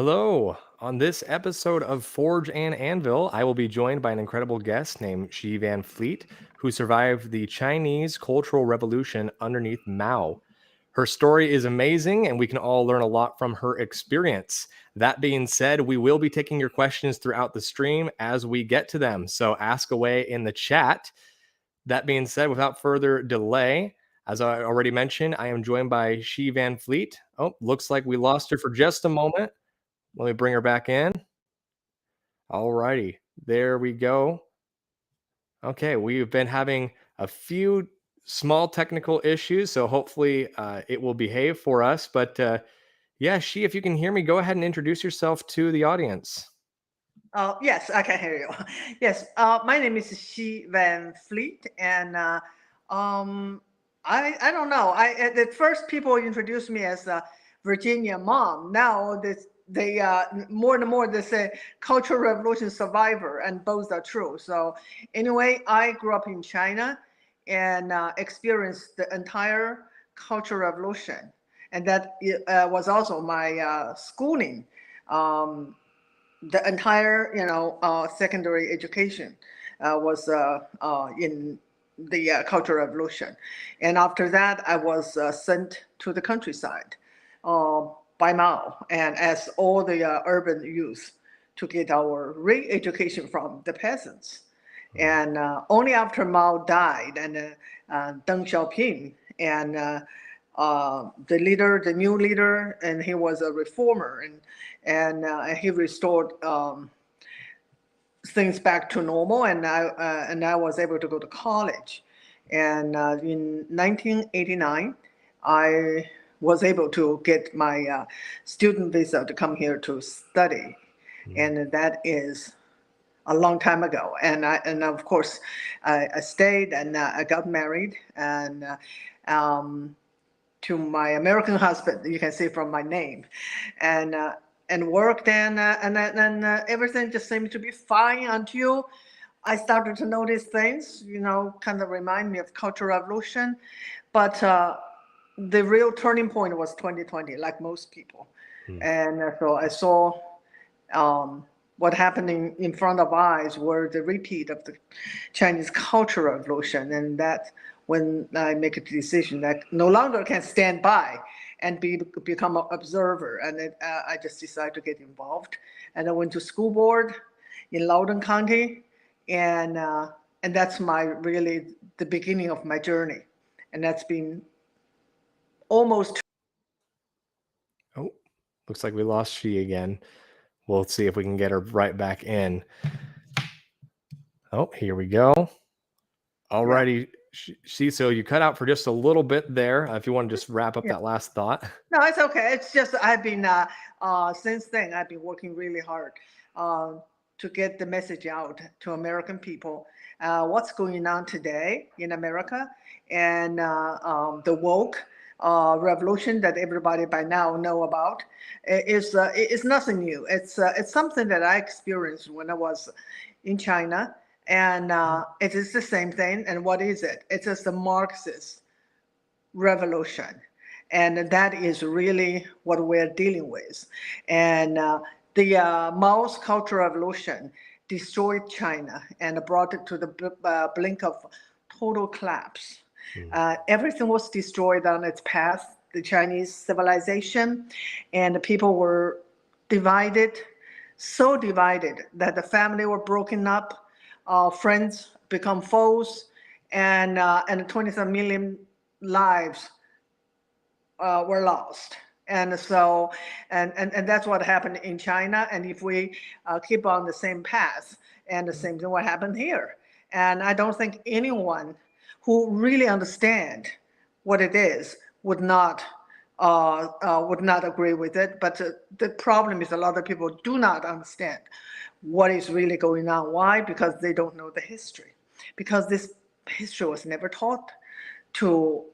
Hello. On this episode of Forge and Anvil, I will be joined by an incredible guest named Shi Van Fleet, who survived the Chinese Cultural Revolution underneath Mao. Her story is amazing, and we can all learn a lot from her experience. That being said, we will be taking your questions throughout the stream as we get to them. So ask away in the chat. That being said, without further delay, as I already mentioned, I am joined by Shi Van Fleet. Oh, looks like we lost her for just a moment. Let me bring her back in. All righty. There we go. Okay, we've been having a few small technical issues, so hopefully it will behave for us. But yeah, Shi, if you can hear me, go ahead and introduce yourself to the audience. Yes, I can hear you. Yes, my name is Xi Van Fleet, and I don't know. At first people introduced me as a Virginia mom. Now they more and more they say Cultural Revolution survivor, and both are true. So anyway, I grew up in China and experienced the entire Cultural Revolution, and that was also my schooling. The entire secondary education was in the Cultural Revolution, and after that I was sent to the countryside uh, by Mao, and as all the urban youth to get our re-education from the peasants. And only after Mao died and Deng Xiaoping and the leader, the new leader, and he was a reformer, and he restored things back to normal, and I was able to go to college. And in 1989, I was able to get my student visa to come here to study, and that is a long time ago. And of course, I stayed and I got married and. To my American husband, you can see from my name, and worked, and everything just seemed to be fine until I started to notice things, kind of remind me of Cultural Revolution, but the real turning point was 2020, like most people, and so I saw what happening in front of eyes were the repeat of the Chinese Cultural Revolution, and that when I make a decision that no longer can stand by and become an observer, and I just decided to get involved, and I went to school board in Loudoun County, and that's my really the beginning of my journey, and that's been almost. Oh, looks like we lost Shi again. We'll see if we can get her right back in. Oh, here we go. All righty. Shi, so you cut out for just a little bit there. If you want to just wrap up that last thought. No, it's okay. It's just I've been since then I've been working really hard to get the message out to American people. What's going on today in America, and the woke revolution that everybody by now know about is nothing new. It's something that I experienced when I was in China, and it is the same thing. And what is it? It's just a Marxist revolution. And that is really what we're dealing with. And the Mao's Cultural Revolution destroyed China and brought it to the blink of total collapse. Everything was destroyed on its path, the Chinese civilization, and the people were divided, so divided that the family were broken up, friends become foes, and 27 million lives were lost. And so, and that's what happened in China. And if we keep on the same path, and the same thing will happen here. And I don't think anyone who really understand what it is would not agree with it. But the problem is a lot of people do not understand what is really going on. Why? Because they don't know the history. Because this history was never taught to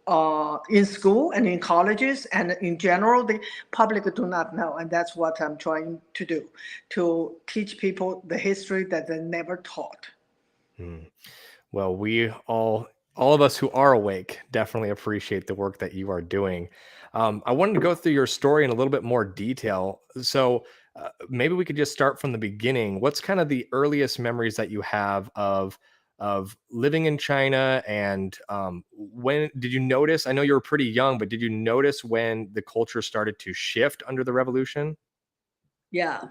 in school and in colleges, and in general the public do not know, and that's what I'm trying to do, to teach people the history that they never taught. Well, we all of us who are awake definitely appreciate the work that you are doing. I wanted to go through your story in a little bit more detail. So maybe we could just start from the beginning. What's kind of the earliest memories that you have of living in China? And when did you notice? I know you were pretty young, but did you notice when the culture started to shift under the revolution? Yeah.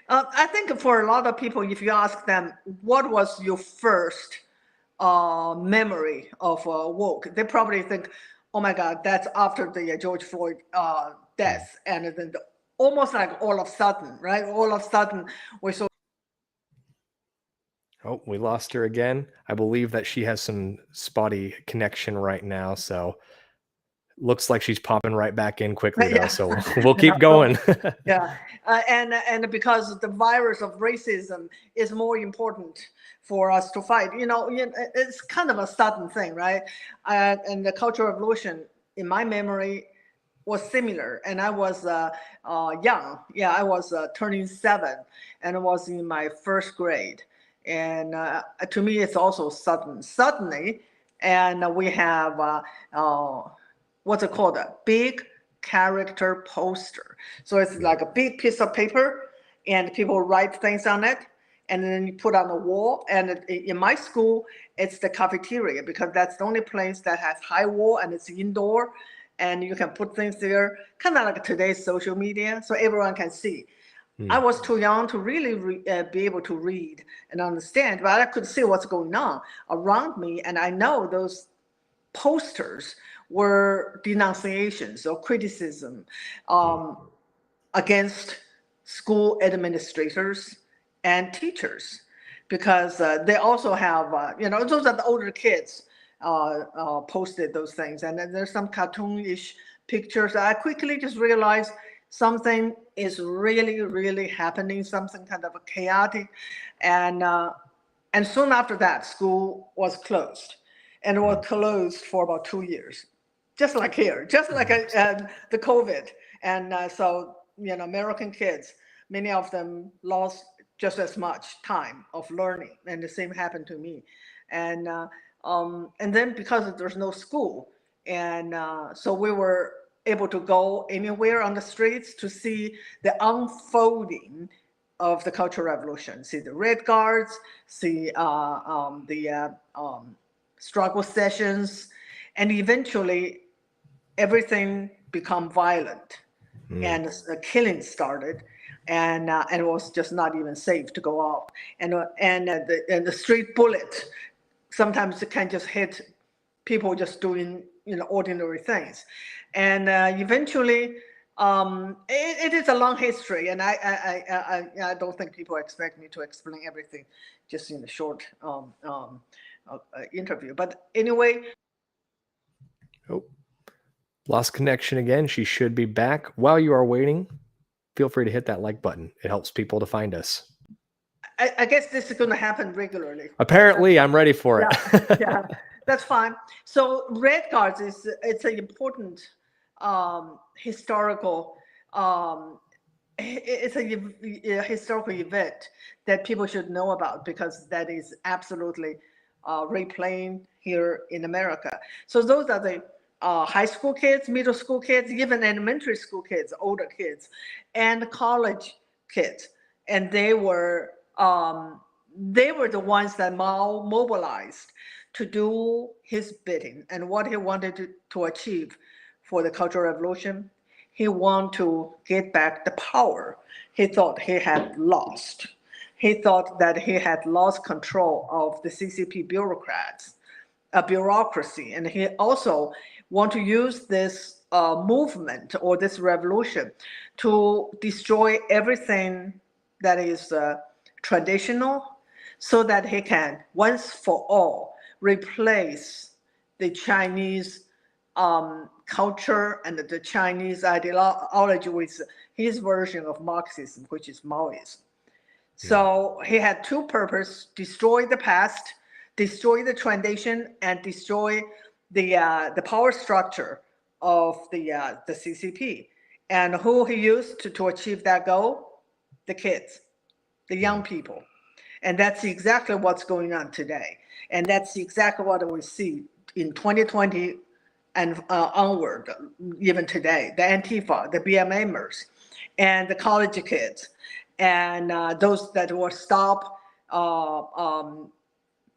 I think for a lot of people, if you ask them, what was your first memory of woke, they probably think, oh my God, that's after the George Floyd Mm. death. And then almost like all of a sudden, right? All of a sudden, we saw. Oh, we lost her again. I believe that she has some spotty connection right now. So looks like she's popping right back in quickly though. Yeah. So we'll Yeah, keep going. yeah. And because the virus of racism is more important for us to fight, it's kind of a sudden thing, right? And the Cultural Revolution, in my memory, was similar. And I was young. Yeah, I was turning 7, and I was in my first grade. And to me, it's also suddenly. And we have what's it called? A big character poster. So it's like a big piece of paper, and people write things on it, and then you put on the wall. And in my school, it's the cafeteria, because that's the only place that has high wall and it's indoor, and you can put things there, kind of like today's social media, so everyone can see. I Hmm. was too young to really be able to read and understand, but I could see what's going on around me, and I know those posters were denunciations or criticism Hmm. against school administrators and teachers, because they also have, those are the older kids posted those things. And then there's some cartoonish pictures. I quickly just realized something is really, really happening, something kind of chaotic. And, uh, and soon after that, school was closed, and it was closed for about 2 years, just like here, just like the COVID. And so, American kids, many of them lost just as much time of learning, and the same happened to me. And and then because there's no school, and so we were able to go anywhere on the streets to see the unfolding of the Cultural Revolution, see the Red Guards, see the struggle sessions, and eventually everything become violent, Hmm. and the killing started, and it was just not even safe to go out, and the street bullet sometimes it can just hit people just doing ordinary things, and eventually it is a long history, and I don't think people expect me to explain everything just in a short interview. But anyway. Oh, lost connection again. She should be back. While you are waiting, feel free to hit that like button. It helps people to find us. I guess this is going to happen regularly. That's Apparently, fine. I'm ready for Yeah, it. yeah, that's fine. So red guards it's an important historical it's a historical event that people should know about, because that is absolutely replaying here in America. So those are the high school kids, middle school kids, even elementary school kids, older kids, and college kids, and they were the ones that Mao mobilized to do his bidding and what he wanted to achieve for the Cultural Revolution. He wanted to get back the power he thought he had lost. He thought that he had lost control of the CCP bureaucrats, bureaucracy, and he also want to use this movement or this revolution to destroy everything that is traditional, so that he can once for all replace the Chinese culture and the Chinese ideology with his version of Marxism, which is Maoism. Hmm. So he had two purposes: destroy the past, destroy the tradition, and destroy the power structure of the CCP. And who he used to achieve that goal? The kids, the Hmm. young people. And that's exactly what's going on today. And that's exactly what we see in 2020 and onward, even today, the Antifa, the BMMers. and the college kids, and those that were stop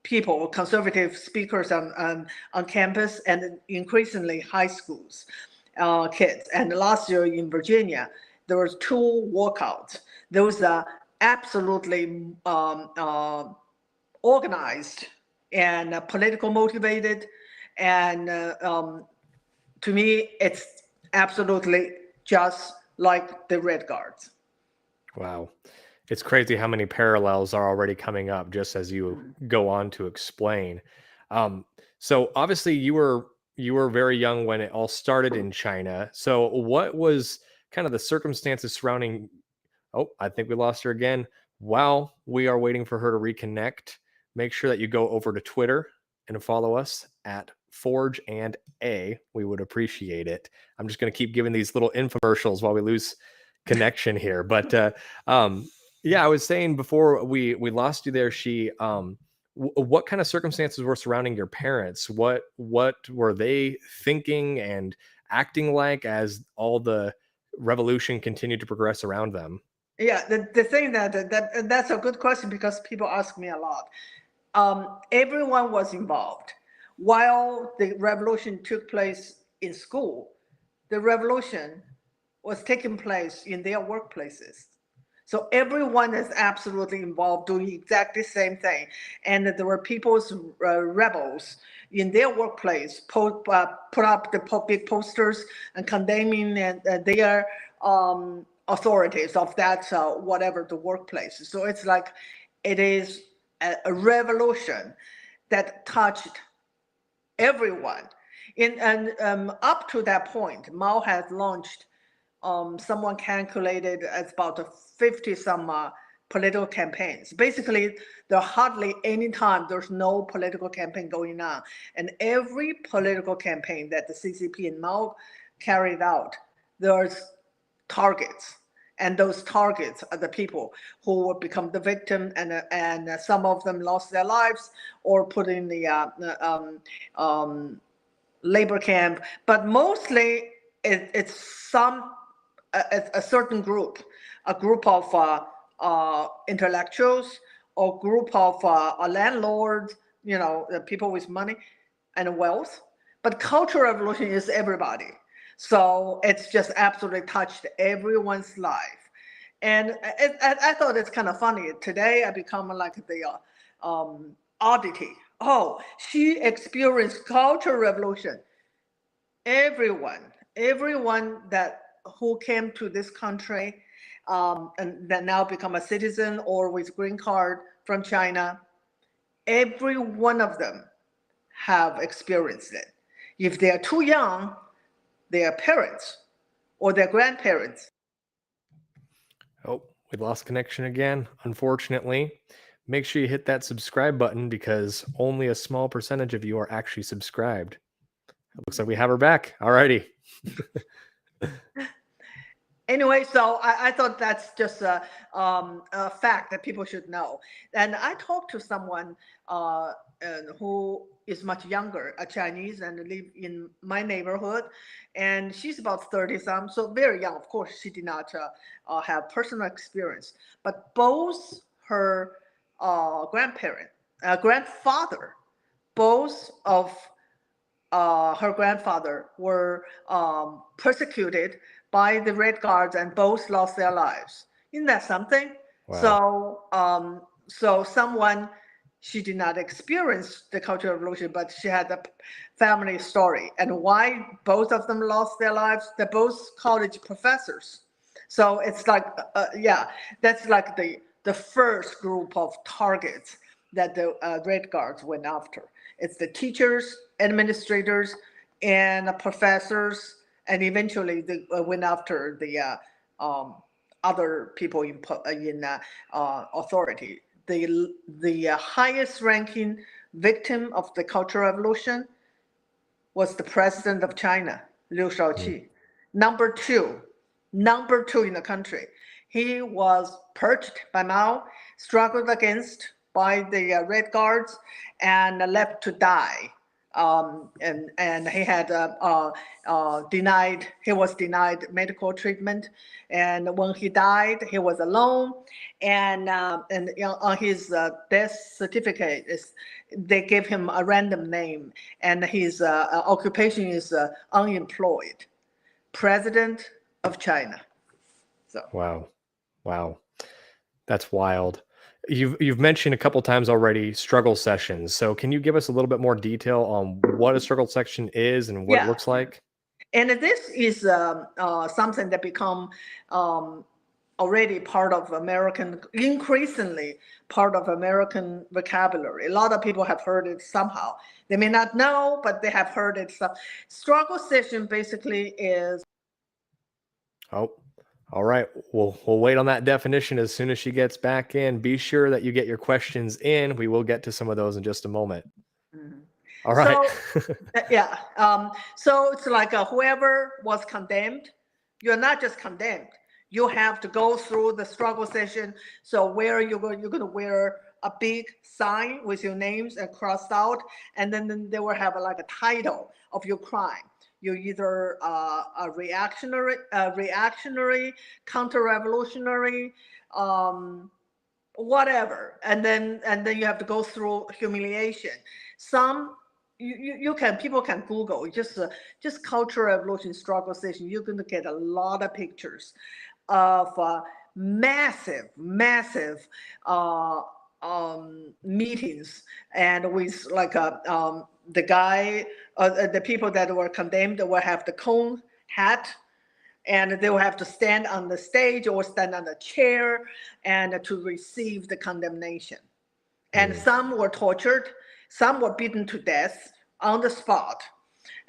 people, conservative speakers on campus, and increasingly high schools kids. And last year in Virginia, there was 2 walkouts. Those are absolutely organized and political motivated. And to me, it's absolutely just like the Red Guards. Wow. It's crazy how many parallels are already coming up just as you go on to explain. So obviously you were very young when it all started in China. So what was kind of the circumstances surrounding? Oh, I think we lost her again. While we are waiting for her to reconnect, make sure that you go over to Twitter and follow us at Forge and A. We would appreciate it. I'm just going to keep giving these little infomercials while we lose connection here. But yeah, I was saying before we lost you there, what kind of circumstances were surrounding your parents? What were they thinking and acting like as all the revolution continued to progress around them? Yeah, the thing that's a good question because people ask me a lot. Everyone was involved. While the revolution took place in school, the revolution was taking place in their workplaces. So everyone is absolutely involved doing exactly the same thing. And there were people's rebels in their workplace put up the big posters and condemning their authorities of that whatever the workplace. So it's like it is a revolution that touched everyone. And up to that point, Mao has launched, someone calculated it's about 50 some political campaigns. Basically, there hardly any time there's no political campaign going on. And every political campaign that the CCP and Mao carried out, there's targets. And those targets are the people who will become the victim, and some of them lost their lives or put in the labor camp. But mostly it's a certain group, a group of intellectuals or group of landlords, the people with money and wealth. But cultural revolution is everybody. So it's just absolutely touched everyone's life. And I thought it's kind of funny. Today I become like the oddity. Oh, she experienced cultural revolution. Everyone that who came to this country, and that now become a citizen or with green card from China, every one of them have experienced it. If they are too young, their parents or their grandparents. Oh, we lost connection again, unfortunately. Make sure you hit that subscribe button because only a small percentage of you are actually subscribed. It looks like we have her back. Alrighty. Anyway, so I thought that's just a fact that people should know. And I talked to someone who is much younger, a Chinese, and live in my neighborhood. And she's about 30 some, so very young. Of course, she did not have personal experience. But both her grandfather, both of her grandfather were persecuted by the Red Guards, and both lost their lives. Isn't that something? Wow. So someone, she did not experience the Cultural Revolution, but she had a family story. And why both of them lost their lives? They're both college professors. So it's like, yeah, that's like the first group of targets that the Red Guards went after. It's the teachers, administrators, and professors, and eventually they went after the other people in authority. The highest ranking victim of the Cultural Revolution was the president of China, Liu Shaoqi. Number two in the country. He was purged by Mao, struggled against by the Red Guards, and left to die and he had was denied medical treatment, and when he died, he was alone, and on his death certificate they gave him a random name, and his occupation is unemployed, President of China. So Wow, that's wild. You've mentioned a couple times already struggle sessions. So can you give us a little bit more detail on what a struggle session is and what it looks like? And this is something that become already part of increasingly part of American vocabulary. A lot of people have heard it somehow. They may not know, but they have heard it. So, struggle session basically is. Oh, all right. We'll wait on that definition as soon as she gets back in. Be sure that you get your questions in. We will get to some of those in just a moment. Mm-hmm. All right. So, so it's like whoever was condemned, you're not just condemned. You have to go through the struggle session. So where you're going to wear a big sign with your names and crossed out, and then they will have like a title of your crime. You're either a reactionary, counter-revolutionary, whatever, and then you have to go through humiliation. Some people can Google just Cultural Revolution struggle session. You're going to get a lot of pictures of massive meetings, and with like the guy, the people that were condemned will have the cone hat, and they will have to stand on the stage or stand on the chair and to receive the condemnation. And some were tortured, some were beaten to death on the spot.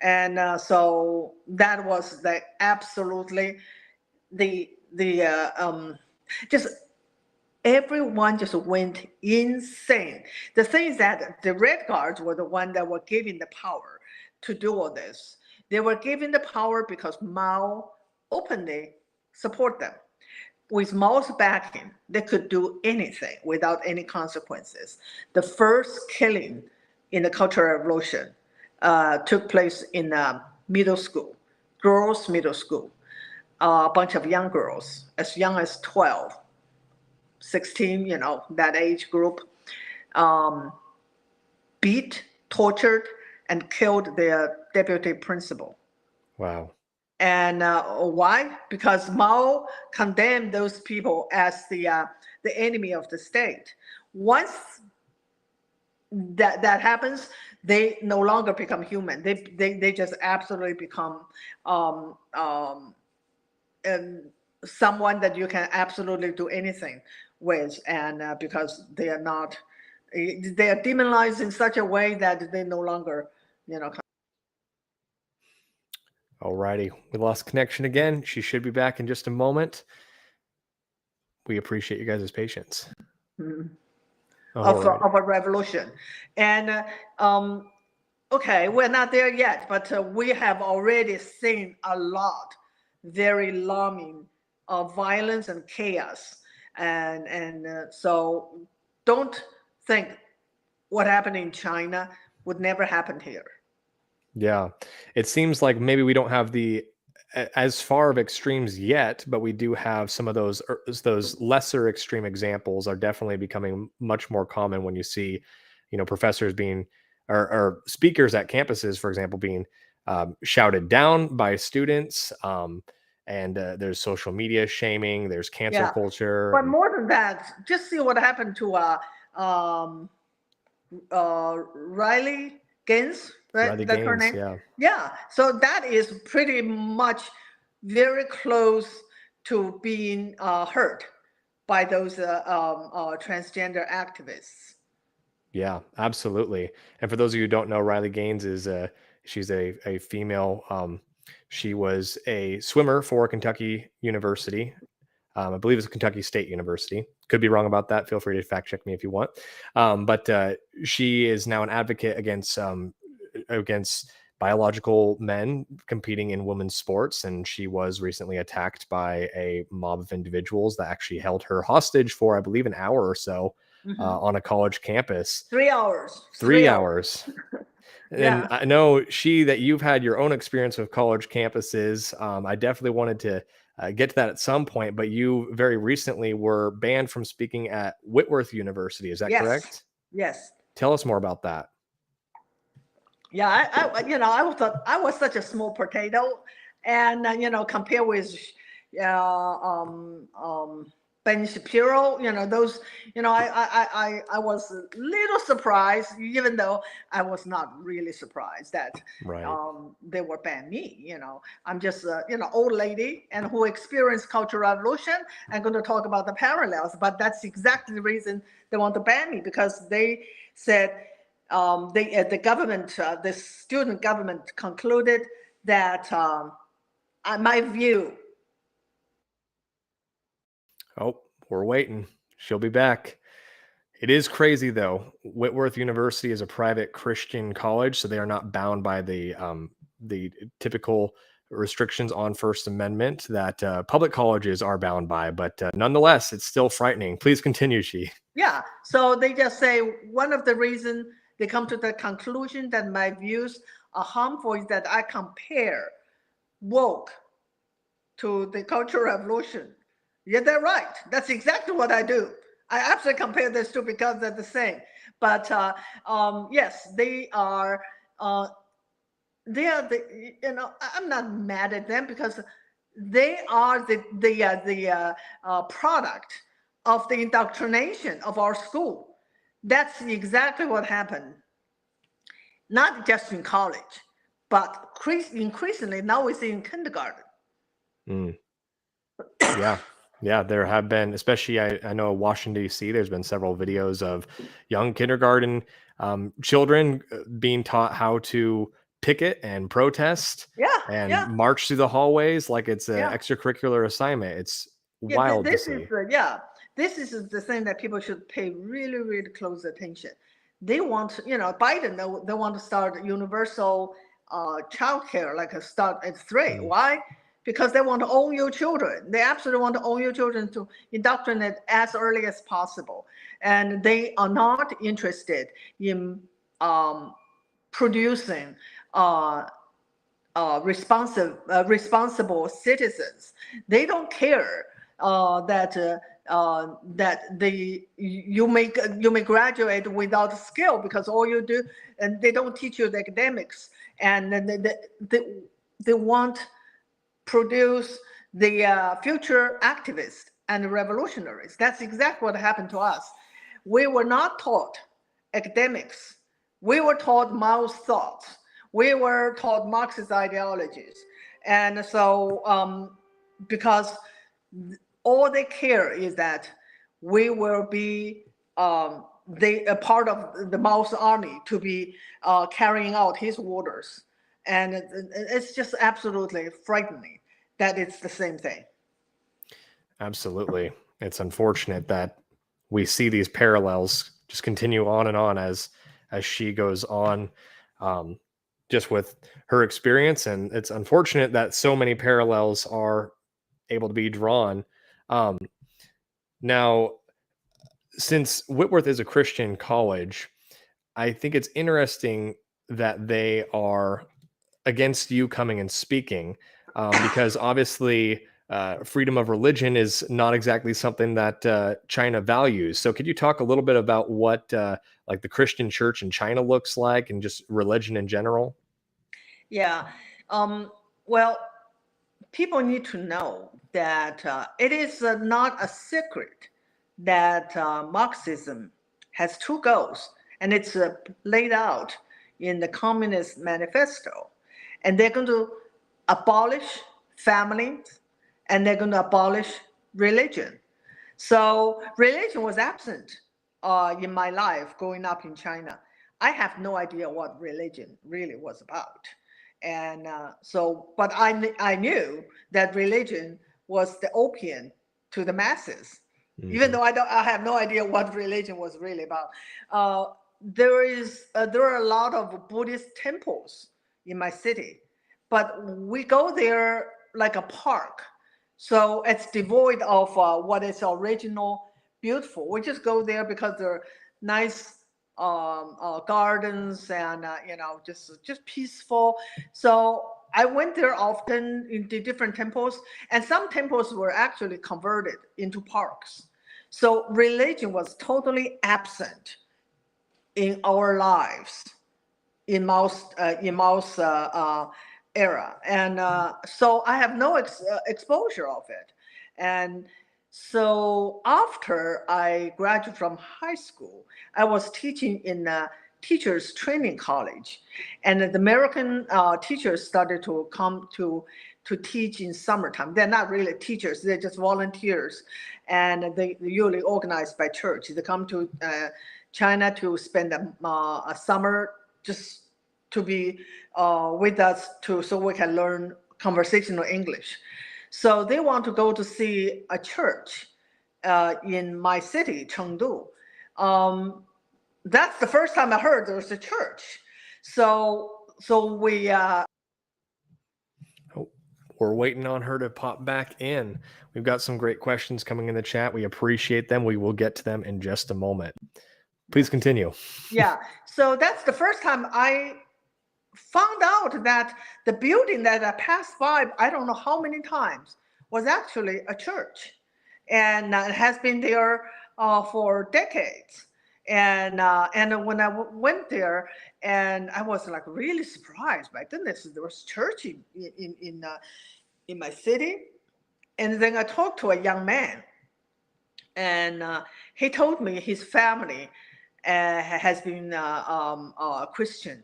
And so that was absolutely just everyone just went insane. The thing is that the Red Guards were the one that were given the power to do all this. They were given the power because Mao openly support them. With Mao's backing, they could do anything without any consequences. The first killing in the Cultural Revolution took place in a middle school, girls' middle school. A bunch of young girls, as young as 12, 16, that age group, beat, tortured, and killed their deputy principal. Wow. And why? Because Mao condemned those people as the enemy of the state. Once that happens, they no longer become human. They just absolutely become someone that you can absolutely do anything with, and because they are demonized in such a way that they no longer, Alrighty, we lost connection again. She should be back in just a moment. We appreciate you guys' patience. Of a revolution. And okay, we're not there yet, but we have already seen a lot very alarming violence and chaos. And so don't think what happened in China would never happen here. Yeah, it seems like maybe we don't have as far of extremes yet, but we do have some of those lesser extreme examples are definitely becoming much more common when you see, professors being or speakers at campuses, for example, being shouted down by students. And there's social media shaming, there's cancel culture. But more than that, just see what happened to Riley Gaines. Right? Riley That's her Gaines, name? Yeah. So that is pretty much very close to being hurt by those transgender activists. Yeah, absolutely. And for those of you who don't know, Riley Gaines is she's a female. She was a swimmer for Kentucky University. I believe it's Kentucky State University. Could be wrong about that. Feel free to fact check me if you want. But she is now an advocate against biological men competing in women's sports, and she was recently attacked by a mob of individuals that actually held her hostage for, I believe, an hour or so on a college campus. 3 hours. 3 hours. And I know that you've had your own experience with college campuses. I definitely wanted to get to that at some point, but you very recently were banned from speaking at Whitworth University. Is that Yes. correct? Yes. Tell us more about that. Yeah, I was such a small potato, and compared with Ben Shapiro, those, I was a little surprised, even though I was not really surprised that Right. they were ban me. I'm just old lady and who experienced Cultural Revolution. I'm going to talk about the parallels, but that's exactly the reason they want to ban me, because they said the government, the student government concluded that my view. Oh, we're waiting. She'll be back. It is crazy though. Whitworth University is a private Christian college, so they are not bound by the typical restrictions on First Amendment that public colleges are bound by. But nonetheless, it's still frightening. Please continue, Xi. Yeah, so they just say one of the reasons they come to the conclusion that my views are harmful is that I compare woke to the Cultural Revolution. Yeah, they're right. That's exactly what I do. I absolutely compare these two because they're the same. But yes, they are. They are the. I'm not mad at them because they are the product of the indoctrination of our school. That's exactly what happened. Not just in college, but increasingly now we see in kindergarten. Mm. Yeah. Yeah, there have been, especially I know in Washington, D.C., there's been several videos of young kindergarten children being taught how to picket and protest Yeah, and yeah, march through the hallways like it's an yeah. extracurricular assignment. It's Yeah, wild to this is see. this is the thing that people should pay really, really close attention. They want, Biden, they want to start universal childcare, like a start at 3. Mm. Why? Because they want to own your children. They absolutely want to own your children to indoctrinate as early as possible. And they are not interested in producing uh, responsible citizens. They don't care that you may graduate without skill because all you do, and they don't teach you the academics, and then they want produce the future activists and revolutionaries. That's exactly what happened to us. We were not taught academics. We were taught Mao's thoughts. We were taught Marxist ideologies. And so, because all they care is that we will be a part of the Mao's army to be carrying out his orders. And it's just absolutely frightening that it's the same thing. Absolutely. It's unfortunate that we see these parallels just continue on and on as she goes on, just with her experience. And it's unfortunate that so many parallels are able to be drawn. Um, Now, since Whitworth is a Christian college, I think it's interesting that they are against you coming and speaking, because obviously freedom of religion is not exactly something that China values. So, could you talk a little bit about what like the Christian church in China looks like and just religion in general? Yeah. Well, people need to know that it is not a secret that Marxism has two goals, and it's laid out in the Communist Manifesto. And they're going to abolish families, and they're going to abolish religion. So religion was absent in my life growing up in China. I have no idea what religion really was about. And but I knew that religion was the opium to the masses, even Mhm. though I have no idea what religion was really about. There are a lot of Buddhist temples in my city, but we go there like a park, so it's devoid of what is original, beautiful. We just go there because they're nice gardens and just peaceful. So I went there often into different temples, and some temples were actually converted into parks. So religion was totally absent in our lives in Mao's era, and so I have no exposure of it. And so after I graduated from high school, I was teaching in a teachers training college, and the American teachers started to come to teach in summertime. They're not really teachers; they're just volunteers, and they usually organized by church. They come to China to spend a summer just to be with us so we can learn conversational English. So they want to go to see a church in my city, Chengdu. That's the first time I heard there was a church. So we We're waiting on her to pop back in. We've got some great questions coming in the chat. We appreciate them. We will get to them in just a moment. Please continue. Yeah. So that's the first time I found out that the building that I passed by, I don't know how many times, was actually a church, and it has been there for decades. And when I went there, and I was like really surprised. My goodness, there was church in my city. And then I talked to a young man, and he told me his family has been Christian,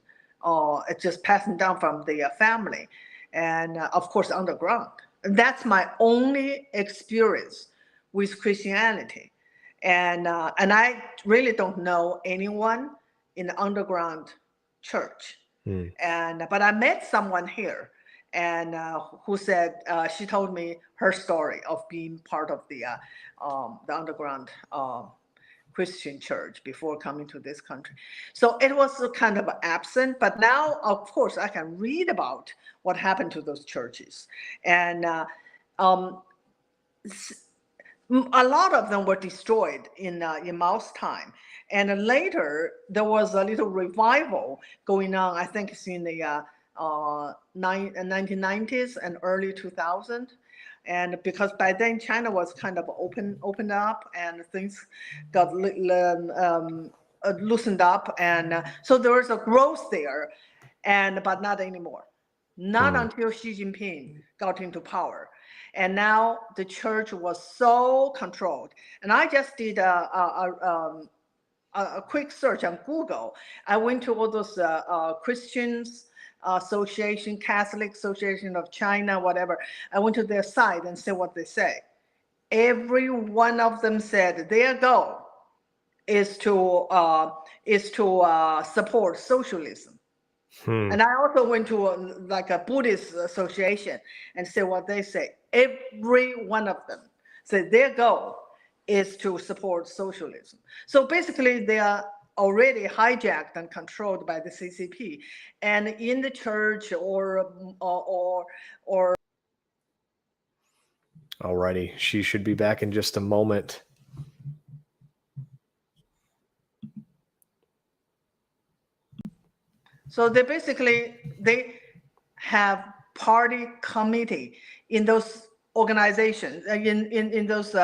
just passing down from the family, and of course underground. And that's my only experience with Christianity, and I really don't know anyone in the underground church. But I met someone here, and who said she told me her story of being part of the underground Christian church before coming to this country. So it was kind of absent, but now, of course, I can read about what happened to those churches. And a lot of them were destroyed in Mao's time. And later, there was a little revival going on, I think it's in the 1990s and early 2000s. And because by then China was kind of opened up, and things got loosened up, and so there was a growth there, but not anymore. Not until Xi Jinping got into power, and now the church was so controlled. And I just did a quick search on Google. I went to all those Christians Association, Catholic Association of China, whatever. I went to their site and see what they say. Every one of them said their goal is to support socialism. And I also went to a Buddhist association and see what they say. Every one of them said their goal is to support socialism. So basically, they are already hijacked and controlled by the CCP, and in the church or. Alrighty, she should be back in just a moment. So they have party committee in those organizations, in those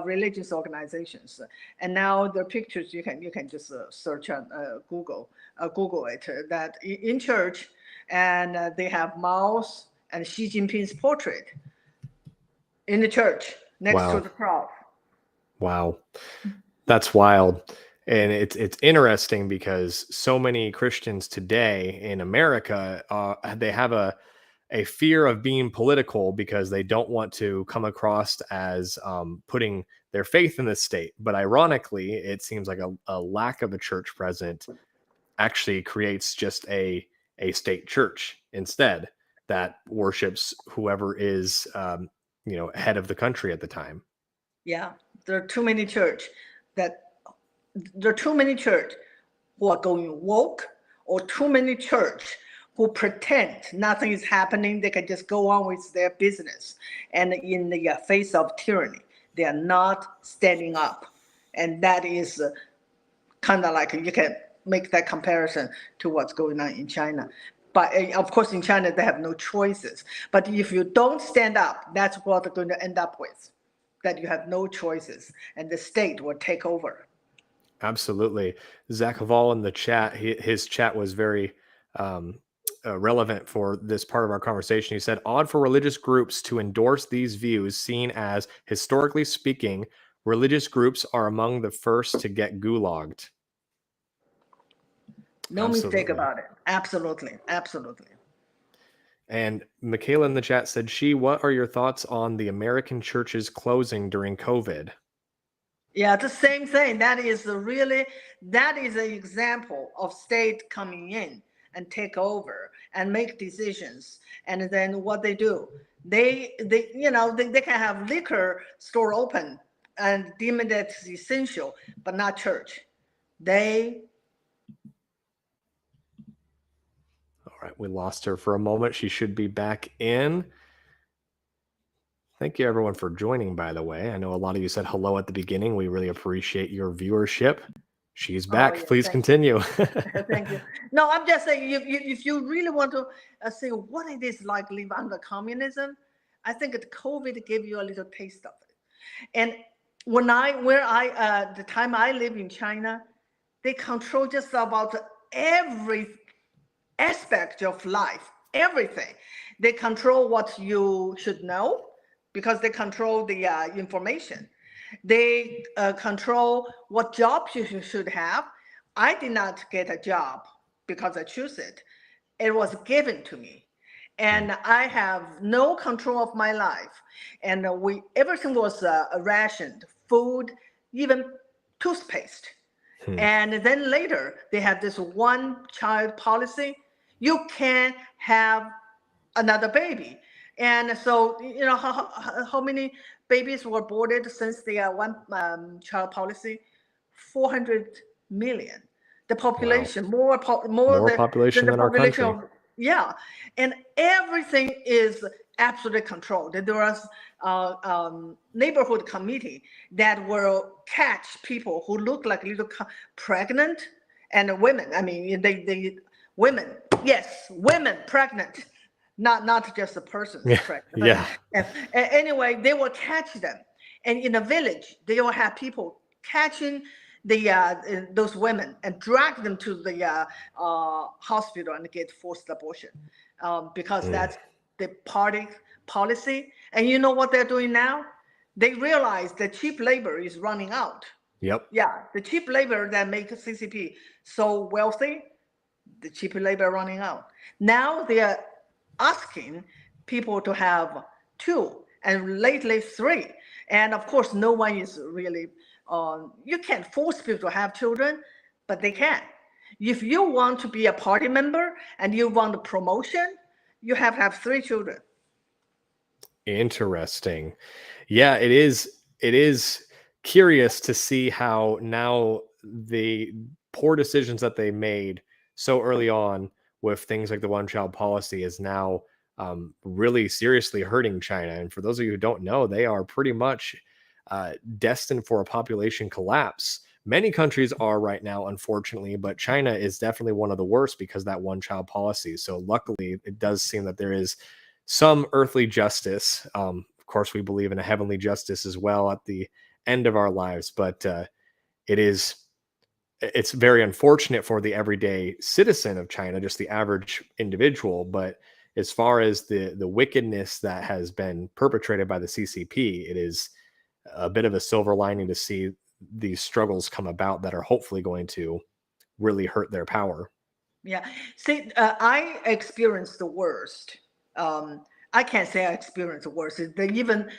religious organizations, and now the pictures you can just search on Google it, that in church, and they have Mao's and Xi Jinping's portrait in the church next to the cross. Wow, that's wild. And it's interesting because so many Christians today in America, they have a fear of being political because they don't want to come across as putting their faith in the state. But ironically, it seems like a lack of a church present actually creates just a state church instead that worships whoever is head of the country at the time. Yeah, there are too many church who are going woke, or too many church who pretend nothing is happening. They can just go on with their business. And in the face of tyranny, they are not standing up. And that is kind of like you can make that comparison to what's going on in China. But of course, in China, they have no choices. But if you don't stand up, that's what they're going to end up with, that you have no choices and the state will take over. Absolutely. Zach Hval in the chat, his chat was very relevant for this part of our conversation. He said, odd for religious groups to endorse these views, seen as, historically speaking, religious groups are among the first to get gulagged. No mistake about it. Absolutely. Absolutely. And Michaela in the chat said, what are your thoughts on the American churches closing during COVID? Yeah, the same thing. That is an example of state coming in and take over and make decisions. And then what they do, they can have liquor store open and deem it as essential, but not church. All right, we lost her for a moment. She should be back in. Thank you, everyone, for joining, by the way. I know a lot of you said hello at the beginning. We really appreciate your viewership. She's back. Yeah, please continue. Thank you. No, I'm just saying, if you really want to say what it is like live under communism, I think that COVID gave you a little taste of it. And the time I live in China, they control just about every aspect of life, everything. They control what you should know because they control the information. They control what jobs you should have. I did not get a job because I choose it. It was given to me. And I have no control of my life. And everything was rationed, food, even toothpaste. And then later, they had this one-child policy. You can't have another baby. And so, how many babies were aborted since the one-child policy? 400 million. The population, wow. more population than our country. Yeah, and everything is absolutely controlled. There was neighborhood committee that will catch people who look like little pregnant and women. I mean, women pregnant. Not just a person pregnant. Yeah. Anyway, they will catch them, and in a village, they will have people catching those women and drag them to the hospital and get forced abortion, because that's the party policy. And you know what they're doing now? They realize that cheap labor is running out. Yep. Yeah, the cheap labor that makes CCP so wealthy, the cheap labor running out. Now they are asking people to have 2 and lately 3. And of course, no one is really, you can't force people to have children, but they can. If you want to be a party member and you want a promotion, you have to have 3 children. Interesting. Yeah, it is curious to see how now the poor decisions that they made so early on with things like the one-child policy is now really seriously hurting China. And for those of you who don't know, they are pretty much destined for a population collapse. Many countries are right now, unfortunately, but China is definitely one of the worst because of that one-child policy. So luckily, it does seem that there is some earthly justice. Of course, we believe in a heavenly justice as well at the end of our lives, but it's very unfortunate for the everyday citizen of China, just the average individual. But as far as the wickedness that has been perpetrated by the CCP, it is a bit of a silver lining to see these struggles come about that are hopefully going to really hurt their power. Yeah. See, I experienced the worst. I can't say I experienced the worst. Even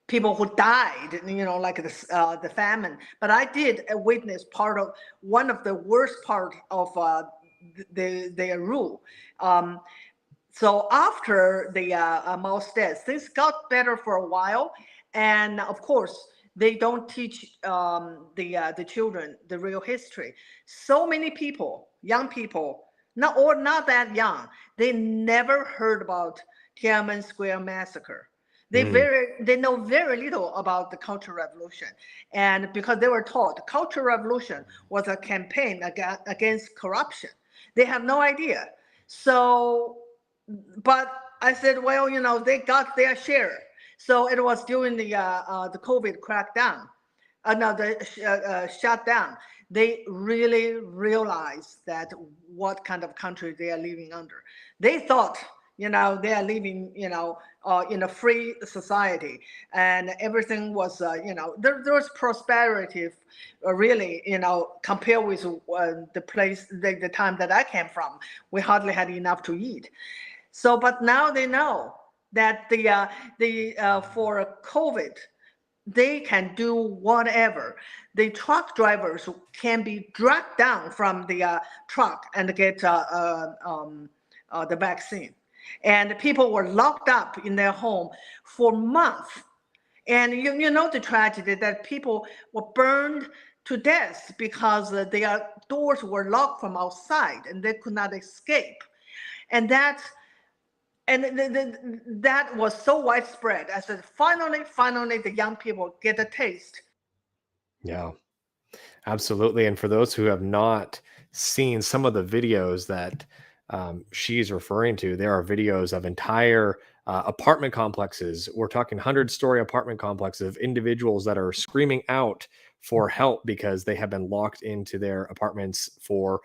people who died, like the famine. But I did witness one of the worst part of their rule. So after the Mao's death, things got better for a while. And of course, they don't teach the children the real history. So many people, young people, not that young, they never heard about Tiananmen Square massacre. They know very little about the Cultural Revolution, and because they were taught the Cultural Revolution was a campaign against corruption, they have no idea. So, but I said, well, they got their share. So it was during the COVID crackdown, no, the shutdown. They really realized that what kind of country they are living under. They thought, they are living, in a free society, and everything was, there was prosperity, really, compared with the time that I came from. We hardly had enough to eat. So, but now they know that for COVID, they can do whatever. The truck drivers can be dragged down from the truck and get the vaccine. And people were locked up in their home for months. And you know the tragedy that people were burned to death because their doors were locked from outside and they could not escape. And that was so widespread. I said, finally, the young people get a taste. Yeah, absolutely. And for those who have not seen some of the videos that she's referring to, there are videos of entire apartment complexes. We're talking 100-story apartment complexes of individuals that are screaming out for help because they have been locked into their apartments for,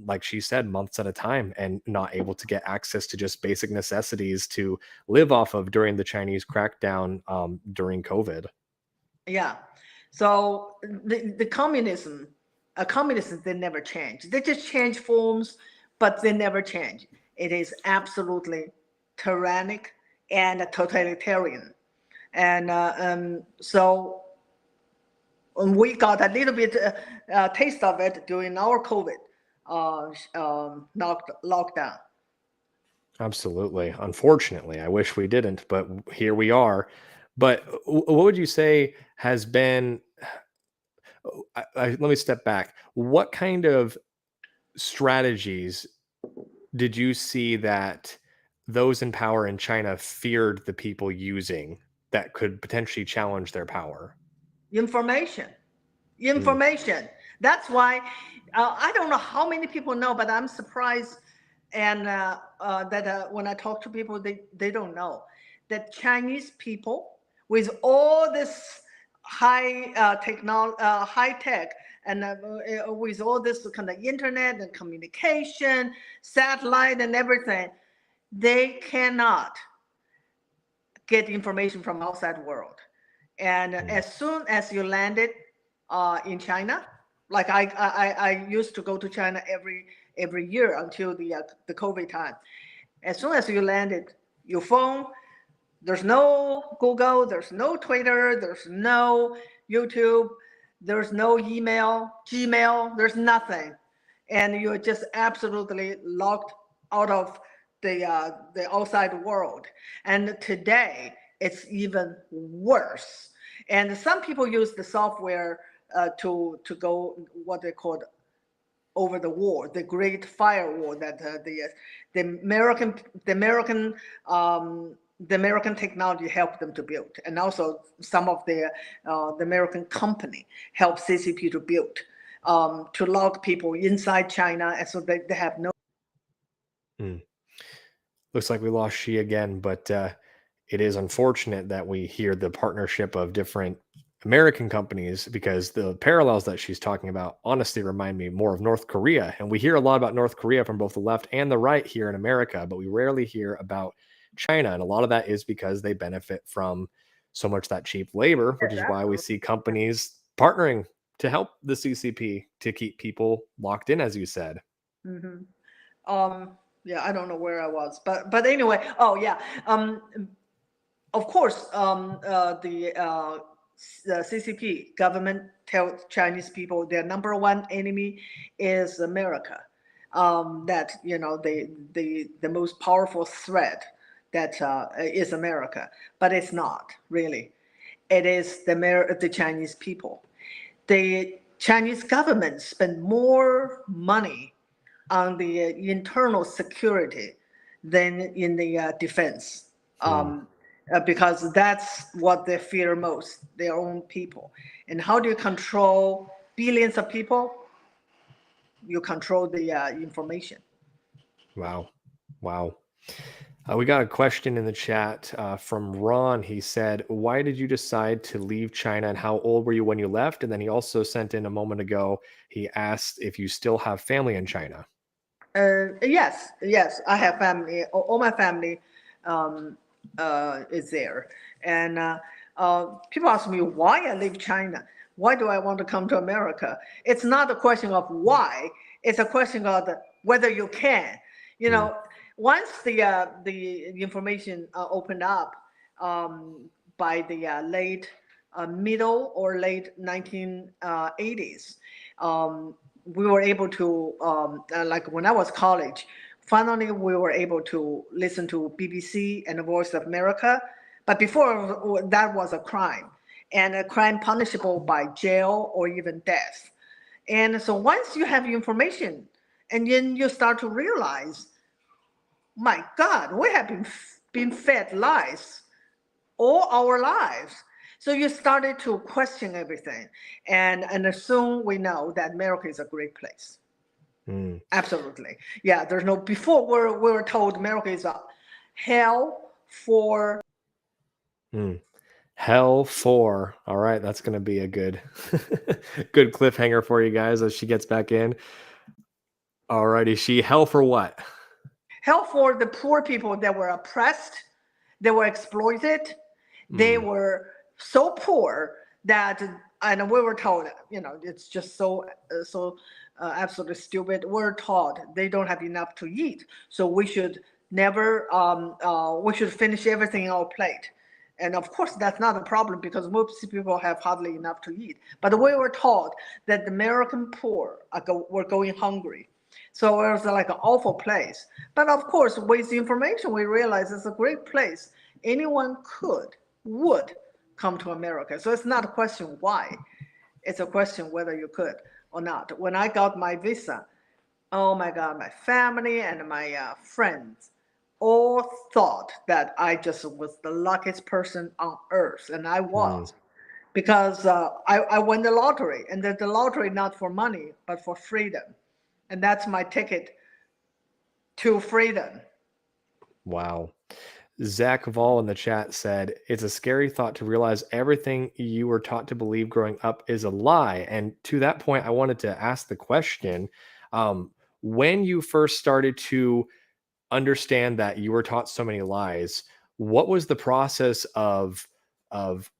like she said, months at a time and not able to get access to just basic necessities to live off of during the Chinese crackdown during COVID. Yeah. So the communism, they never change. They just change forms, but they never change. It is absolutely tyrannic and totalitarian. And so we got a little bit taste of it during our COVID lockdown. Absolutely. Unfortunately, I wish we didn't, but here we are. But what would you say has been? Let me step back. What kind of strategies did you see that those in power in China feared the people using that could potentially challenge their power? Information. Mm. That's why I don't know how many people know, but I'm surprised, and that when I talk to people, they don't know that Chinese people, with all this high tech, and with all this kind of internet and communication, satellite and everything, they cannot get information from outside world. And as soon as you landed in China, like I used to go to China every year until the COVID time. As soon as you landed, your phone, there's no Google, there's no Twitter, there's no YouTube, there's no email, Gmail, there's nothing, and you're just absolutely locked out of the outside world. And today it's even worse. And some people use the software to go what they call over the wall, the Great Firewall that the American technology helped them to build, and also some of the American company helped CCP to build to lock people inside China, and so they have no. Looks like we lost Xi again, but it is unfortunate that we hear the partnership of different American companies, because the parallels that she's talking about honestly remind me more of North Korea. And we hear a lot about North Korea from both the left and the right here in America, but we rarely hear about China. And a lot of that is because they benefit from so much that cheap labor, which is why we see companies partnering to help the CCP to keep people locked in, as you said. Mm-hmm. Yeah, I don't know where I was, but anyway. Oh yeah. Of course, the CCP government tells Chinese people their number one enemy is America. That the most powerful threat that is America, but it's not really. It is the Chinese people. The Chinese government spend more money on the internal security than in the defense. because that's what they fear most, their own people. And how do you control billions of people? You control the information. Wow. Wow. We got a question in the chat from Ron. He said, "Why did you decide to leave China, and how old were you when you left?" And then he also sent in a moment ago. He asked if you still have family in China. Yes, I have family. All my family is there, and people ask me why I leave China. Why do I want to come to America? It's not a question of why. It's a question of whether you can. You know, once the information opened up by the middle or late 1980s, we were able to, like when I was college, finally we were able to listen to BBC and the Voice of America. But before that was a crime, and a crime punishable by jail or even death. And so once you have information, and then you start to realize, my God, we have been fed lies all our lives. So you started to question everything, and soon we know that America is a great place. Absolutely, yeah. There's no before we were told America is a hell for. Hell for. All right, that's going to be a good good cliffhanger for you guys as she gets back in. All righty, she hell for what? Hell for the poor people that were oppressed, they were exploited, they were so poor that, and we were told, it's just absolutely stupid. We're taught they don't have enough to eat, so we should never, we should finish everything on our plate. And of course, that's not a problem because most people have hardly enough to eat. But we were taught that the American poor were going hungry. So it was like an awful place. But of course, with the information, we realize it's a great place. Anyone would come to America. So it's not a question why. It's a question whether you could or not. When I got my visa, oh my God, my family and my friends all thought that I just was the luckiest person on earth. And I was. Because I won the lottery, and the lottery not for money, but for freedom. And that's my ticket to freedom. Wow. Zach Vall in the chat said, "It's a scary thought to realize everything you were taught to believe growing up is a lie." And to that point, I wanted to ask the question, when you first started to understand that you were taught so many lies, what was the process of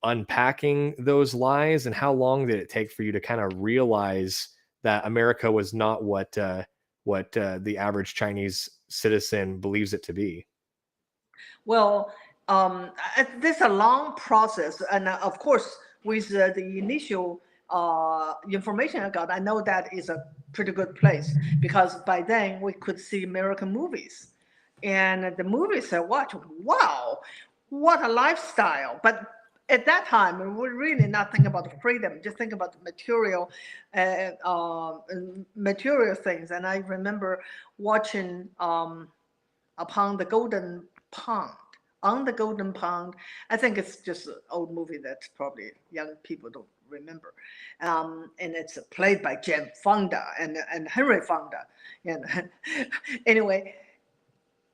unpacking those lies, and how long did it take for you to kind of realize that America was not what the average Chinese citizen believes it to be? Well, this is a long process, and of course, with the initial information I got, I know that is a pretty good place because by then we could see American movies, and the movies I watched, wow, what a lifestyle! But at that time, we were really not thinking about freedom, just think about material things. And I remember watching upon the Golden Pond. On the Golden Pond, I think it's just an old movie that probably young people don't remember, and it's played by Jane Fonda and Henry Fonda. And anyway,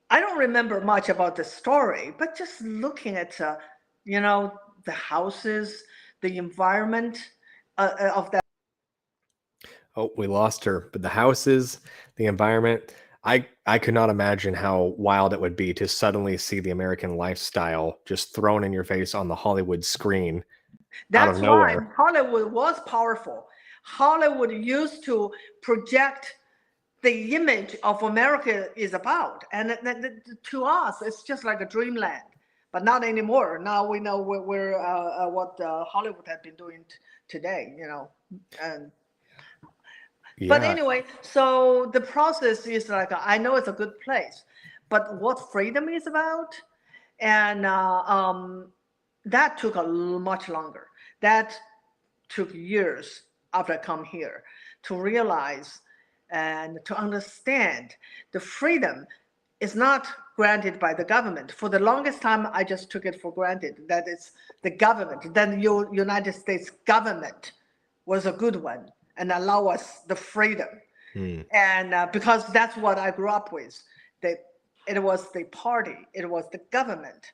I don't remember much about the story, but just looking at the houses, the environment of that. Oh, we lost her. But the houses, the environment, I could not imagine how wild it would be to suddenly see the American lifestyle just thrown in your face on the Hollywood screen out of That's why nowhere. Hollywood was powerful. Hollywood used to project the image of America is about. And to us, it's just like a dreamland, but not anymore. Now we know what Hollywood has been doing today, And but Yeah. anyway, so the process is like, I know it's a good place, but what freedom is about, and that took much longer. That took years after I come here to realize and to understand the freedom is not granted by the government. For the longest time, I just took it for granted that it's the government. Then United States government was a good one and allow us the freedom. And because that's what I grew up with, that it was the party, it was the government,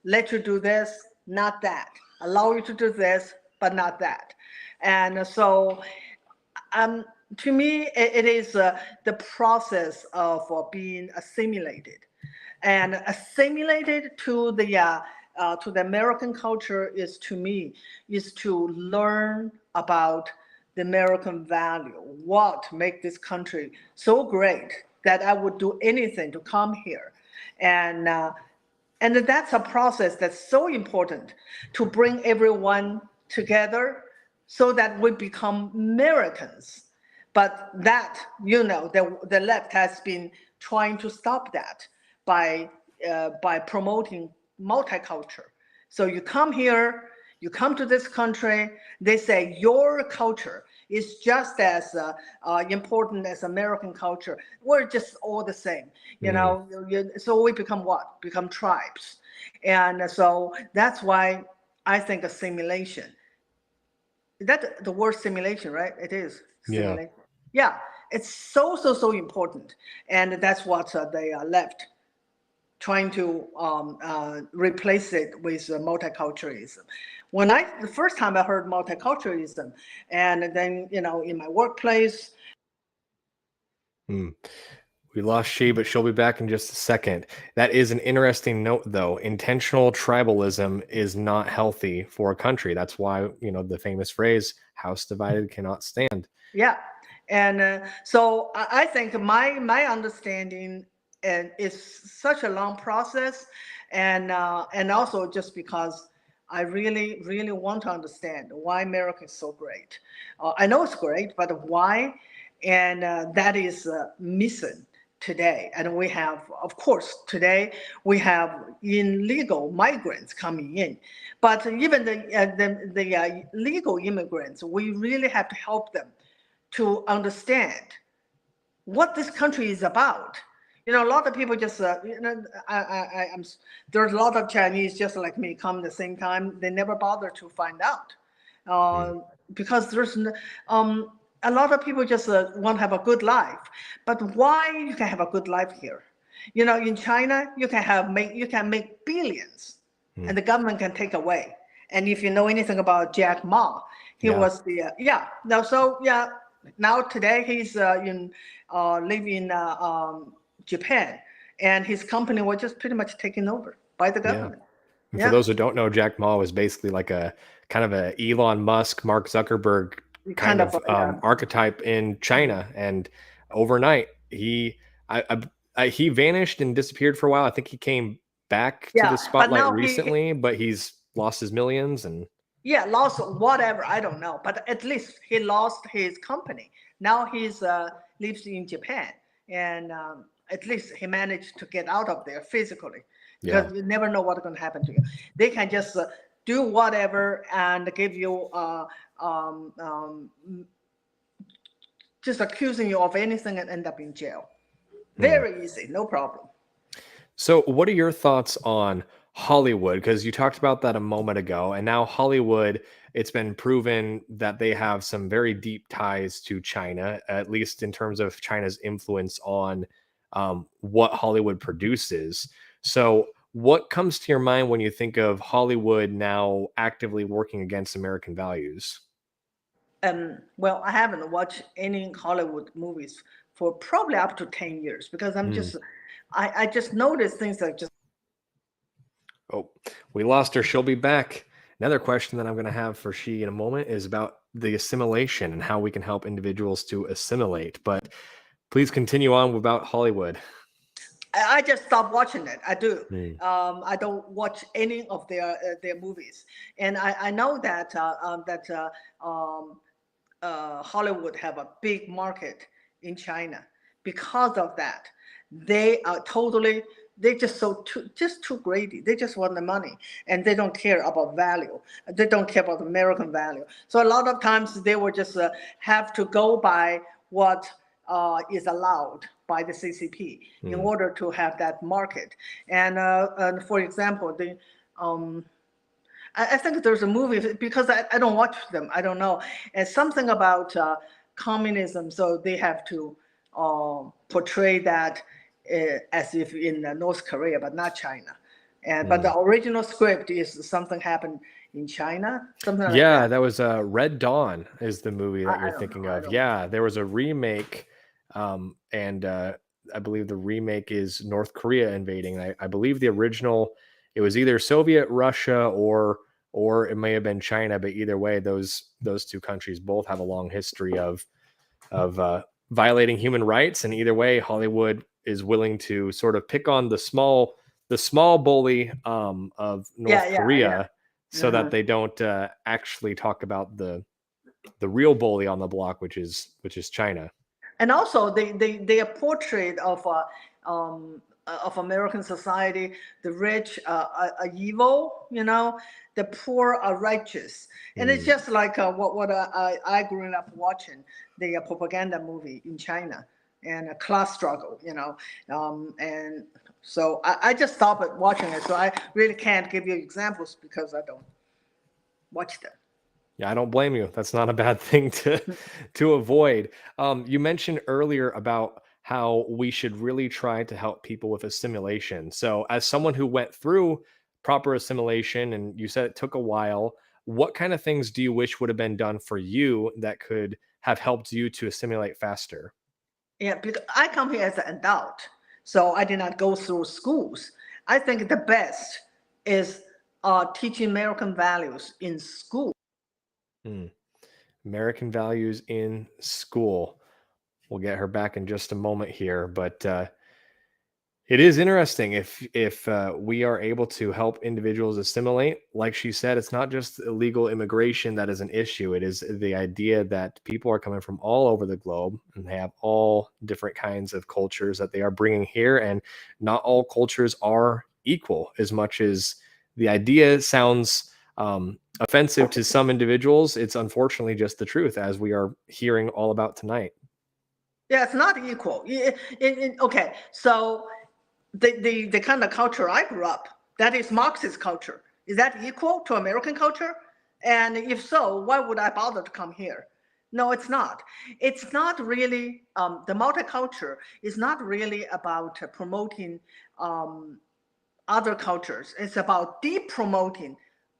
let you do this, not that, allow you to do this, but not that. And so to me, it is the process of being assimilated. And assimilated to the American culture is, to me, is to learn about the American value, what make this country so great that I would do anything to come here. And that's a process that's so important to bring everyone together so that we become Americans. But that, the left has been trying to stop that by promoting multicultural. So you come here, you come to this country, they say your culture is just as important as American culture. We're just all the same, so we become what? Become tribes. And so that's why I think assimilation, that the word simulation, right? It is simulation. Yeah, it's so important. And that's what they left, trying to replace it with multiculturalism. The first time I heard multiculturalism, and then, in my workplace. We lost Xi, but she'll be back in just a second. That is an interesting note, though. Intentional tribalism is not healthy for a country. That's why, the famous phrase, house divided cannot stand. Yeah. And so I think my understanding is such a long process, and also just because I really, really want to understand why America is so great. I know it's great, but why? And that is missing today. And we have, of course, today we have illegal migrants coming in, but even the legal immigrants, we really have to help them to understand what this country is about. A lot of people just, there's a lot of Chinese just like me come at the same time. They never bother to find out because there's a lot of people just want to have a good life. But why you can have a good life here? In China, you can make billions, and the government can take away. And if you know anything about Jack Ma, he was the now today he's living in Japan, and his company was just pretty much taken over by the government. And for those who don't know, Jack Ma was basically like a kind of a Elon Musk, Mark Zuckerberg kind of archetype in China. And overnight, he vanished and disappeared for a while. I think he came back to the spotlight recently, but he's lost his millions and. Yeah, lost whatever, I don't know, but at least he lost his company. Now he's lives in Japan, and at least he managed to get out of there physically, because you never know what's going to happen to you. They can just do whatever and give you just accusing you of anything and end up in jail. Very easy, no problem. So what are your thoughts on Hollywood? Because you talked about that a moment ago, and now Hollywood, it's been proven that they have some very deep ties to China, at least in terms of China's influence on what Hollywood produces. So what comes to your mind when you think of Hollywood now actively working against American values? Well, I haven't watched any Hollywood movies for probably up to 10 years because I'm I just noticed things like just. Oh, we lost her. She'll be back. Another question that I'm going to have for Xi in a moment is about the assimilation and how we can help individuals to assimilate. But please continue on about Hollywood. I just stopped watching it. I do. I don't watch any of their movies, and I know that Hollywood have a big market in China. Because of that, they are totally. They're just too greedy. They just want the money, and they don't care about value. They don't care about American value. So a lot of times they will just have to go by what is allowed by the CCP in Mm. order to have that market. And for example, I think there's a movie, because I don't watch them, I don't know. It's something about communism, so they have to portray that as if in North Korea, but not China. But the original script is something happened in China, something like Yeah, that. that was Red Dawn is the movie that I you're don't thinking know. I of. don't. Yeah, there was a remake, and I believe the remake is North Korea invading. I believe the original, it was either Soviet Russia or it may have been China, but either way, those two countries both have a long history of violating human rights, and either way, Hollywood is willing to sort of pick on the small bully of North Yeah. Korea, so that they don't actually talk about the real bully on the block, which is China. And also they are portrait of American society. The rich are evil, the poor are righteous. And it's Mm. just like what I grew up watching, the propaganda movie in China, and a class struggle, and so I just stopped watching it. So I really can't give you examples because I don't watch them. Yeah, I don't blame you. That's not a bad thing to avoid. You mentioned earlier about how we should really try to help people with assimilation. So, as someone who went through proper assimilation, and you said it took a while, what kind of things do you wish would have been done for you that could have helped you to assimilate faster? Yeah, because I come here as an adult, so I did not go through schools. I think the best is teaching American values in school. Hmm. American values in school. We'll get her back in just a moment here, but it is interesting if we are able to help individuals assimilate. Like she said, it's not just illegal immigration that is an issue. It is the idea that people are coming from all over the globe and they have all different kinds of cultures that they are bringing here, and not all cultures are equal. As much as the idea sounds offensive to some individuals, it's unfortunately just the truth, as we are hearing all about tonight. Yeah, it's not equal. Okay, so the kind of culture I grew up, that is Marxist culture. Is that equal to American culture? And if so, why would I bother to come here? No, it's not. It's not really, the multicultural is not really about promoting other cultures. It's about de-promoting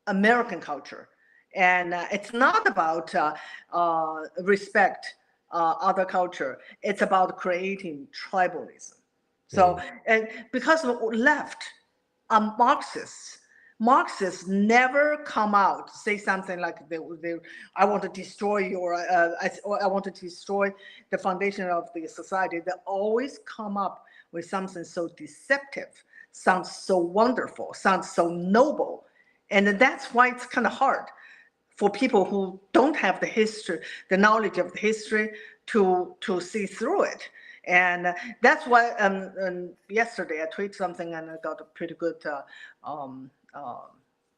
American culture. And it's not about respect other culture. It's about creating tribalism. So, Mm. and because of left are Marxists, Marxists never come out say something like I want to destroy or I want to destroy the foundation of the society. They always come up with something so deceptive, sounds so wonderful, sounds so noble, and that's why it's kind of hard for people who don't have the history, the knowledge of the history, to see through it. And that's why yesterday I tweeted something and I got a pretty good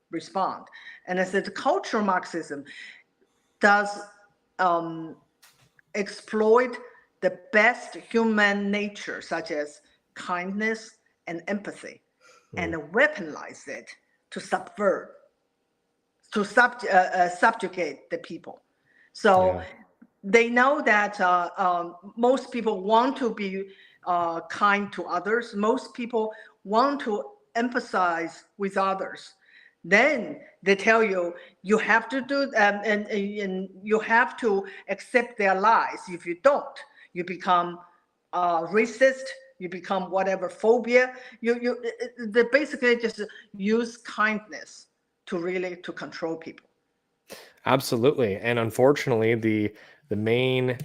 response. And I said, cultural Marxism does exploit the best human nature, such as kindness and empathy, and Mm. weaponize it to subvert, to subjugate the people. So Yeah. they know that most people want to be kind to others. Most people want to empathize with others. Then they tell you you have to do and you have to accept their lies. If you don't, you become racist. You become whatever phobia. They basically just use kindness to really to control people. Absolutely. And unfortunately, the main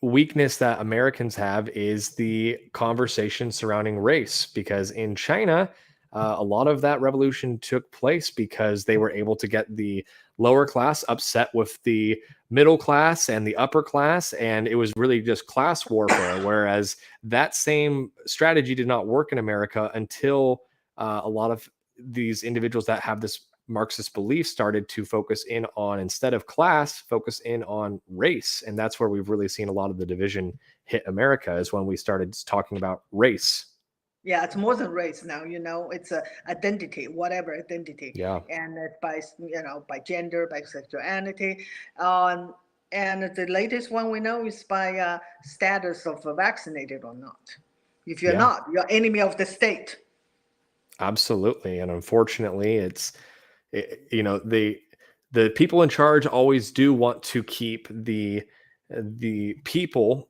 weakness that Americans have is the conversation surrounding race, because in China, a lot of that revolution took place because they were able to get the lower class upset with the middle class and the upper class, and it was really just class warfare. Whereas that same strategy did not work in America until a lot of these individuals that have this Marxist beliefs started to focus in on, instead of class, focus in on race. And that's where we've really seen a lot of the division hit America, is when we started talking about race. Yeah, it's more than race now. It's a identity, whatever identity, Yeah. and by gender, by sexuality, um, and the latest one we know is by status of vaccinated or not. If you're Yeah. not, you're enemy of the state. Absolutely. And unfortunately, the people in charge always do want to keep the people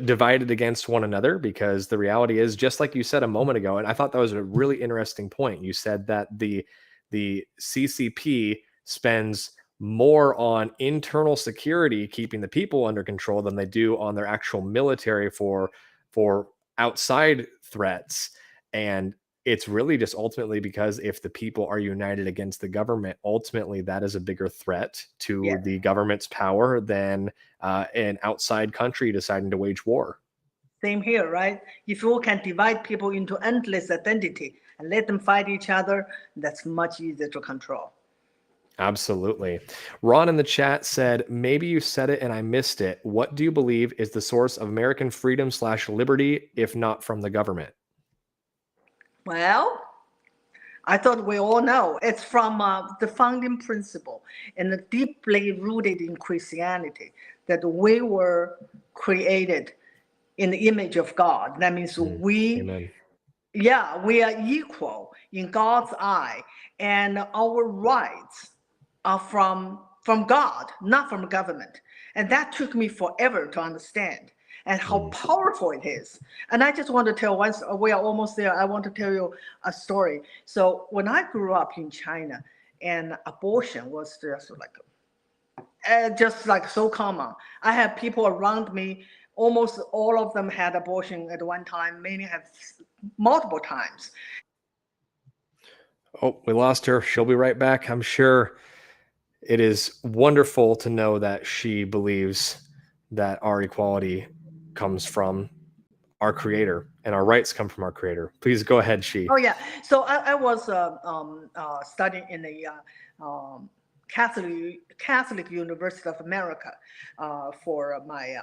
divided against one another, because the reality is, just like you said a moment ago, and I thought that was a really interesting point. You said that the CCP spends more on internal security, keeping the people under control, than they do on their actual military for outside threats. And it's really just ultimately because if the people are united against the government, ultimately that is a bigger threat to Yeah, the government's power than an outside country deciding to wage war. same here, right? If you can divide people into endless identity and let them fight each other, that's much easier to control. Absolutely. Ron in the chat said, maybe you said it and I missed it. What do you believe is the source of American freedom/liberty, if not from the government? Well, I thought we all know it's from the founding principle and deeply rooted in Christianity, that we were created in the image of God. That means Amen. we are equal in God's eye, and our rights are from God, not from government. And that took me forever to understand, and how powerful it is. And I just want to tell, once we are almost there, I want to tell you a story. So when I grew up in China, and abortion was just like so common. I have people around me, almost all of them had abortion at one time, many have multiple times. Oh, we lost her. She'll be right back, I'm sure. It is wonderful to know that she believes that our equality comes from our creator and our rights come from our creator. Please go ahead, She. Oh yeah. So I was studying in the Catholic University of America for my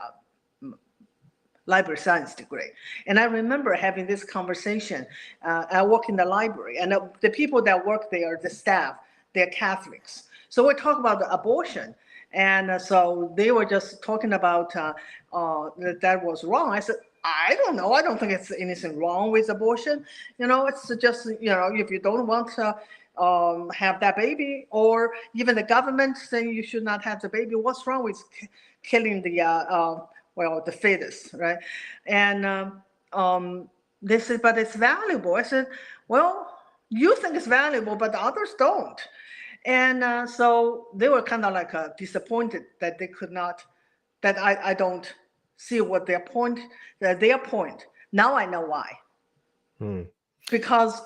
library science degree. And I remember having this conversation. I work in the library, and the people that work there, the staff, they're Catholics. So we talk about the abortion. And so they were just talking about that was wrong. I said, I don't know. I don't think it's anything wrong with abortion. It's just, if you don't want to have that baby, or even the government saying you should not have the baby, what's wrong with killing the fetus, right? And they said, but it's valuable. I said, well, you think it's valuable, but the others don't. And so they were kind of like disappointed that they could not, that I don't see what their point. Now I know why. Because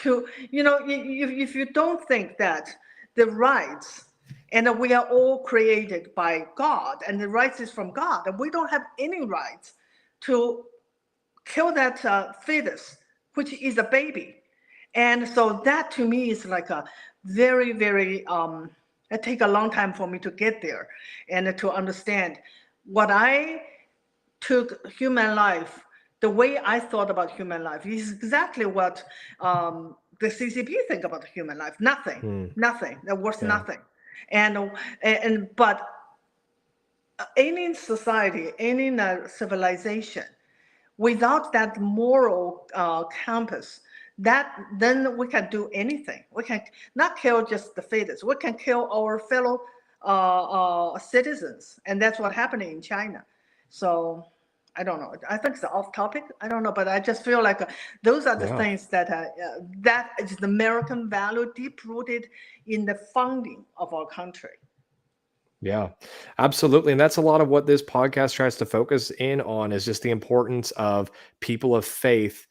if you don't think that the rights, and we are all created by God, and the rights is from God, and we don't have any rights to kill that fetus, which is a baby. And so that to me is like a very, very, it take a long time for me to get there and to understand what I took human life, the way I thought about human life is exactly what the CCP think about human life. Nothing, that was nothing. But any society, any civilization, without that moral compass, then we can do anything. We can not kill just the fetus. We can kill our fellow citizens, and that's what happened in China. So I don't know. I think it's off topic. I don't know, but I just feel like those are the things that that is the American value, deep rooted in the founding of our country. Yeah, absolutely. And that's a lot of what this podcast tries to focus in on, is just the importance of people of faith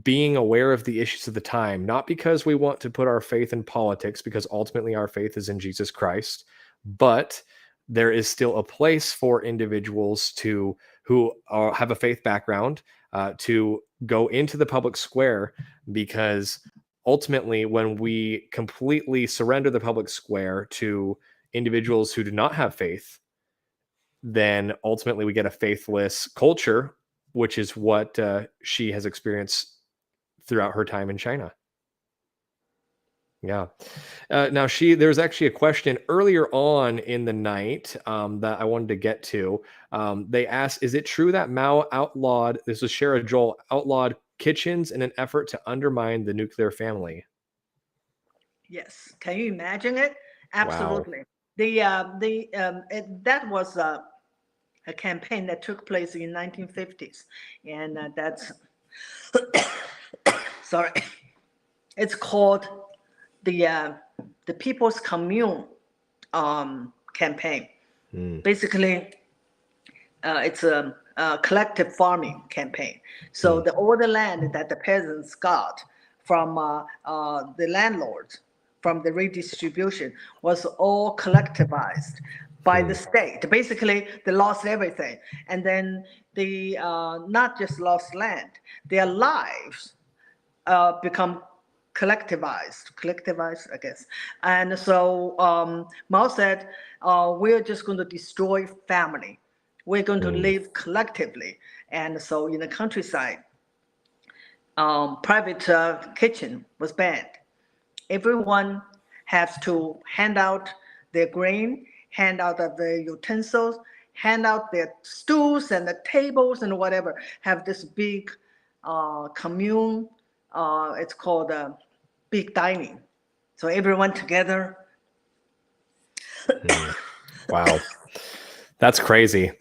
being aware of the issues of the time, not because we want to put our faith in politics, because ultimately our faith is in Jesus Christ, but there is still a place for individuals who have a faith background to go into the public square, because ultimately, when we completely surrender the public square to individuals who do not have faith, then ultimately we get a faithless culture, which is what she has experienced throughout her time in China. Yeah. Now, there's actually a question earlier on in the night that I wanted to get to. They asked, is it true that Mao outlawed, this was Shara Joel, outlawed kitchens in an effort to undermine the nuclear family? Yes. Can you imagine it? Wow. Absolutely. That was a campaign that took place in 1950s, and that's sorry. It's called the People's Commune campaign. Mm, Basically, it's a collective farming campaign. So mm, all the land that the peasants got from the landlords, from the redistribution, was all collectivized by the mm, state. Basically, they lost everything, and then they not just lost land, their lives become collectivized, I guess. And so Mao said, we're just going to destroy family. We're going to mm, live collectively. And so in the countryside, private kitchen was banned. Everyone has to hand out their grain, hand out the utensils, hand out their stools and the tables and whatever. Have this big commune. It's called big dining. So everyone together. mm. Wow. That's crazy.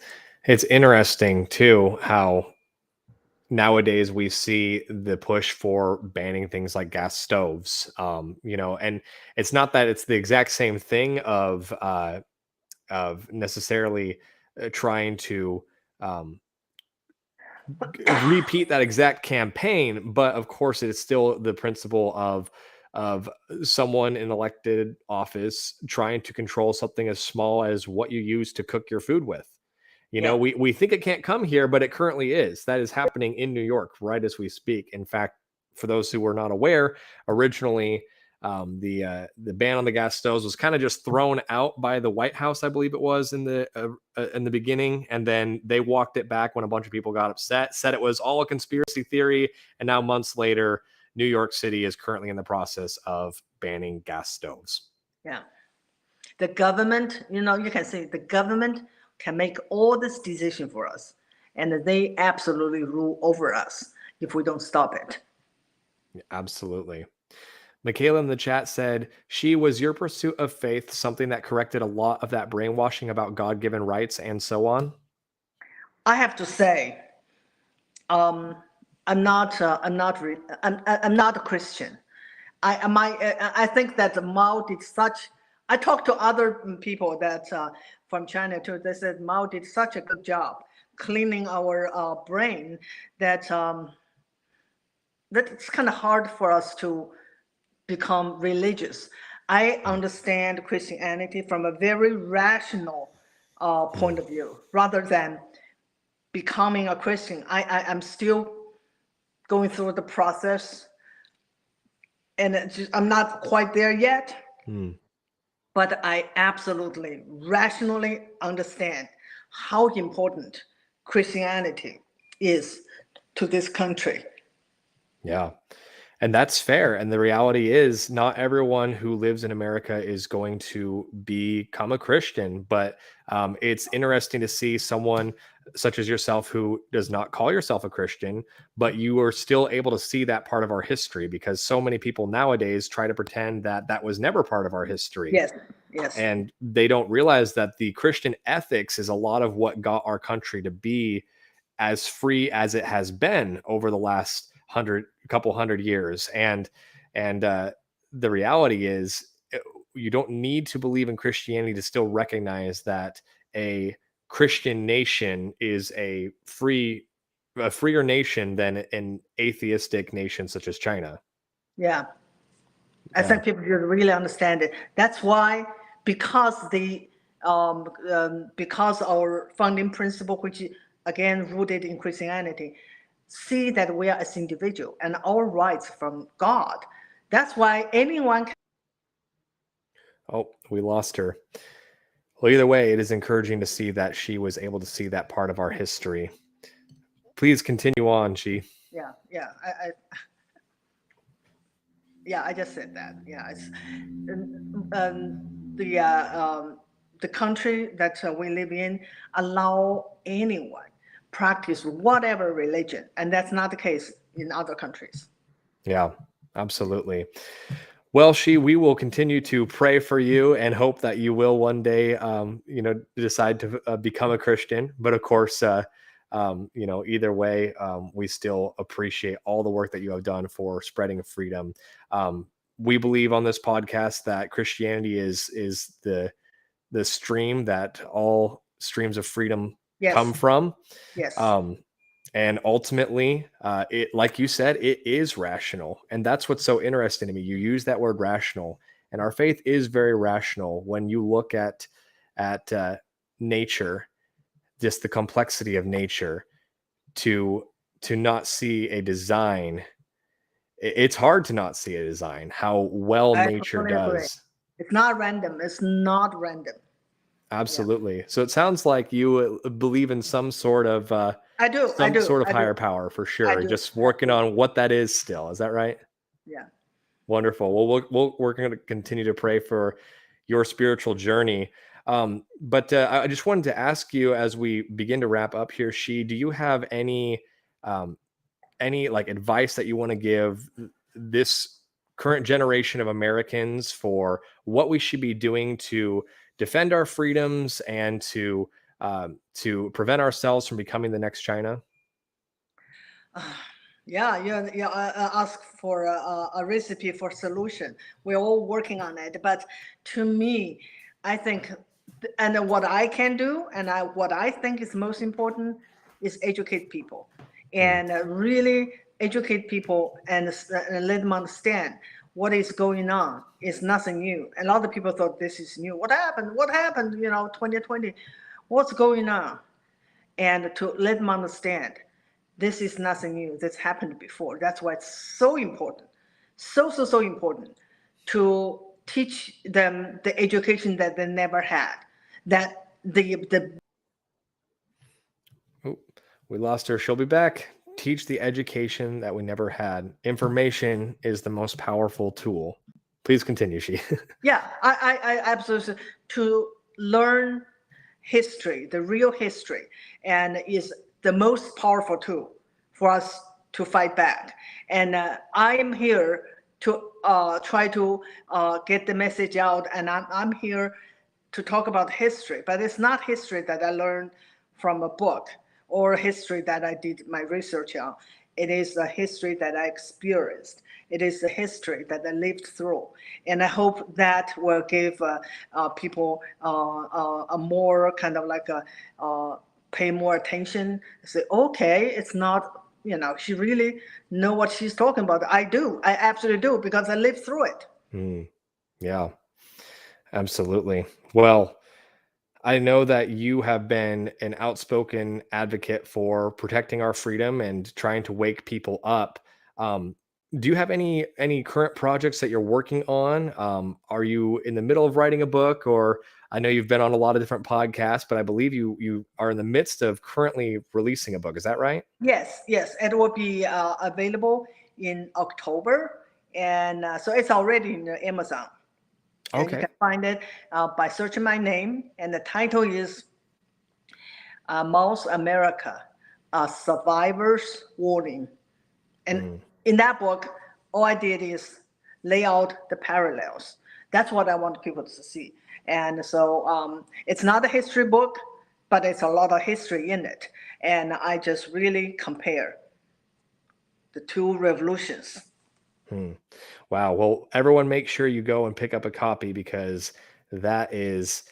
It's interesting too how nowadays we see the push for banning things like gas stoves. And it's not that it's the exact same thing of necessarily trying to um, repeat that exact campaign, but of course it is still the principle of someone in elected office trying to control something as small as what you use to cook your food with. Yeah. We think it can't come here, but it currently is. That is happening in New York right as we speak. In fact, for those who were not aware, originally the ban on the gas stoves was kind of just thrown out by the White House, I believe it was in the beginning, and then they walked it back when a bunch of people got upset, said it was all a conspiracy theory, and now months later, New York City is currently in the process of banning gas stoves. Yeah. The government, you can say the government can make all this decision for us, and they absolutely rule over us if we don't stop it. Absolutely. Michaela in the chat said, she was your pursuit of faith, something that corrected a lot of that brainwashing about God given rights and so on? I have to say, um, I'm not a Christian. I think that Mao did such. I talked to other people that from China too. They said Mao did such a good job cleaning our brain that it's kind of hard for us to become religious. I Mm, understand Christianity from a very rational point mm, of view, rather than becoming a Christian. I'm still going through the process, and I'm not quite there yet. mm. But I absolutely rationally understand how important Christianity is to this country. Yeah. And that's fair. And the reality is, not everyone who lives in America is going to become a Christian. But it's interesting to see someone such as yourself who does not call yourself a Christian, but you are still able to see that part of our history, because so many people nowadays try to pretend that that was never part of our history. Yes, yes, And they don't realize that the Christian ethics is a lot of what got our country to be as free as it has been over the last couple hundred years. And the reality is, you don't need to believe in Christianity to still recognize that a Christian nation is a freer nation than an atheistic nation such as China. yeah. I Yeah. think people should really understand it. That's why, because because our founding principle, which is again rooted in Christianity, see that we are as individual and our rights from God That's why anyone can. Oh, we lost her. Well, either way, it is encouraging to see that she was able to see that part of our history. Please continue on, Xi. Yeah, I just said that. Yeah, it's the country that we live in allow anyone practice whatever religion, and that's not the case in other countries. Yeah, absolutely. Well, Xi, we will continue to pray for you and hope that you will one day, decide to become a Christian. But of course, either way, we still appreciate all the work that you have done for spreading freedom. We believe on this podcast that Christianity is the stream that all streams of freedom come Yes, from. yes. And ultimately, it, like you said, it is rational. And that's what's so interesting to me. You use that word rational, and our faith is very rational. When you look at nature, just the complexity of nature, to not see a design, it's hard to not see a design, how well I nature totally agree. does. It's not random. It's not random. Absolutely. So it sounds like you believe in some sort of I do. higher power for sure. do. Just working on what that is still. Is that right? Yeah. Wonderful. Well, we're going to continue to pray for your spiritual journey. But I just wanted to ask you, as we begin to wrap up here, Xi, do you have any like advice that you want to give this current generation of Americans for what we should be doing to defend our freedoms and to prevent ourselves from becoming the next China? Ask for a recipe for solution. We're all working on it, but to me, I think, and what I can do, and what I think is most important, is educate people, and really educate people and let them understand what is going on. It's nothing new. A lot of people thought this is new. What happened? 2020. What's going on? And to let them understand this is nothing new. This happened before. That's why it's so important, so important to teach them the education that they never had. That Oh, we lost her. She'll be back. Teach the education that we never had. Information is the most powerful tool. Please continue, Xi. Yeah, I absolutely, to learn history, the real history, and is the most powerful tool for us to fight back. And I am here to try to get the message out, and I'm here to talk about history, but it's not history that I learned from a book or history that I did my research on. It is a history that I experienced. It is a history that I lived through. And I hope that will give people a more kind of like pay more attention. Say, okay, it's not, she really know what she's talking about. I do. I absolutely do, because I lived through it. Yeah, absolutely. Well, I know that you have been an outspoken advocate for protecting our freedom and trying to wake people up. Do you have any current projects that you're working on? Are you in the middle of writing a book? Or I know you've been on a lot of different podcasts, but I believe you are in the midst of currently releasing a book. Is that right? Yes, it will be available in October, and so it's already in Amazon. And you Okay. can find it by searching my name, and the title is Mouse America, a Survivor's Warning. And in that book, all I did is lay out the parallels. That's what I want people to see. And so it's not a history book, but it's a lot of history in it. And I just really compare the two revolutions. Wow. Well, everyone make sure you go and pick up a copy, because that is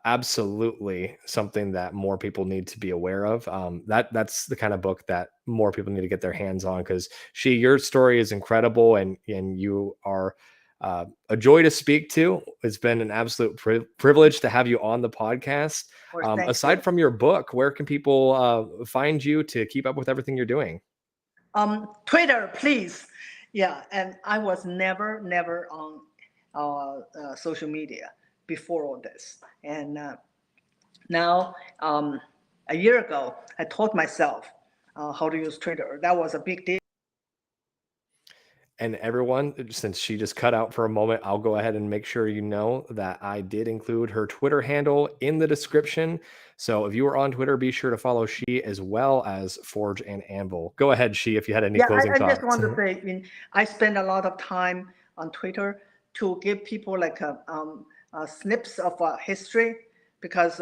absolutely something that more people need to be aware of. That's the kind of book that more people need to get their hands on, because your story is incredible, and you are a joy to speak to. It's been an absolute privilege to have you on the podcast. Aside from your book, where can people find you to keep up with everything you're doing? Twitter, please. Yeah, and I was never on social media before all this. And now, a year ago, I taught myself how to use Twitter. That was a big deal. And everyone, since she just cut out for a moment, I'll go ahead and make sure you know that I did include her Twitter handle in the description. So if you are on Twitter, be sure to follow she as well as Forge and Anvil. Go ahead, she, if you had any Yeah, closing I just thoughts. want to say, I spend a lot of time on Twitter to give people like snips of history because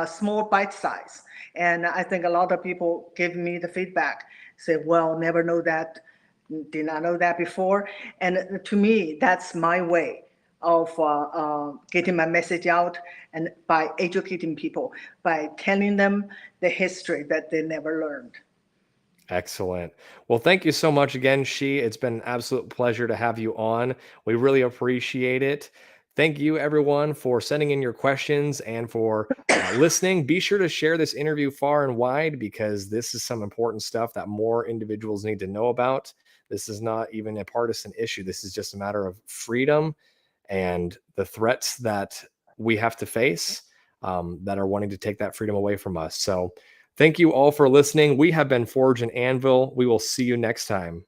small bite size. And I think a lot of people give me the feedback, say, well, never know that, did not know that before. And to me, that's my way of getting my message out and by educating people, by telling them the history that they never learned. Excellent. Well, thank you so much again, She. It's been an absolute pleasure to have you on. We really appreciate it. Thank you, everyone, for sending in your questions and for listening. Be sure to share this interview far and wide because this is some important stuff that more individuals need to know about. This is not even a partisan issue. This is just a matter of freedom and the threats that we have to face that are wanting to take that freedom away from us. So, thank you all for listening. We have been Forge and Anvil. We will see you next time.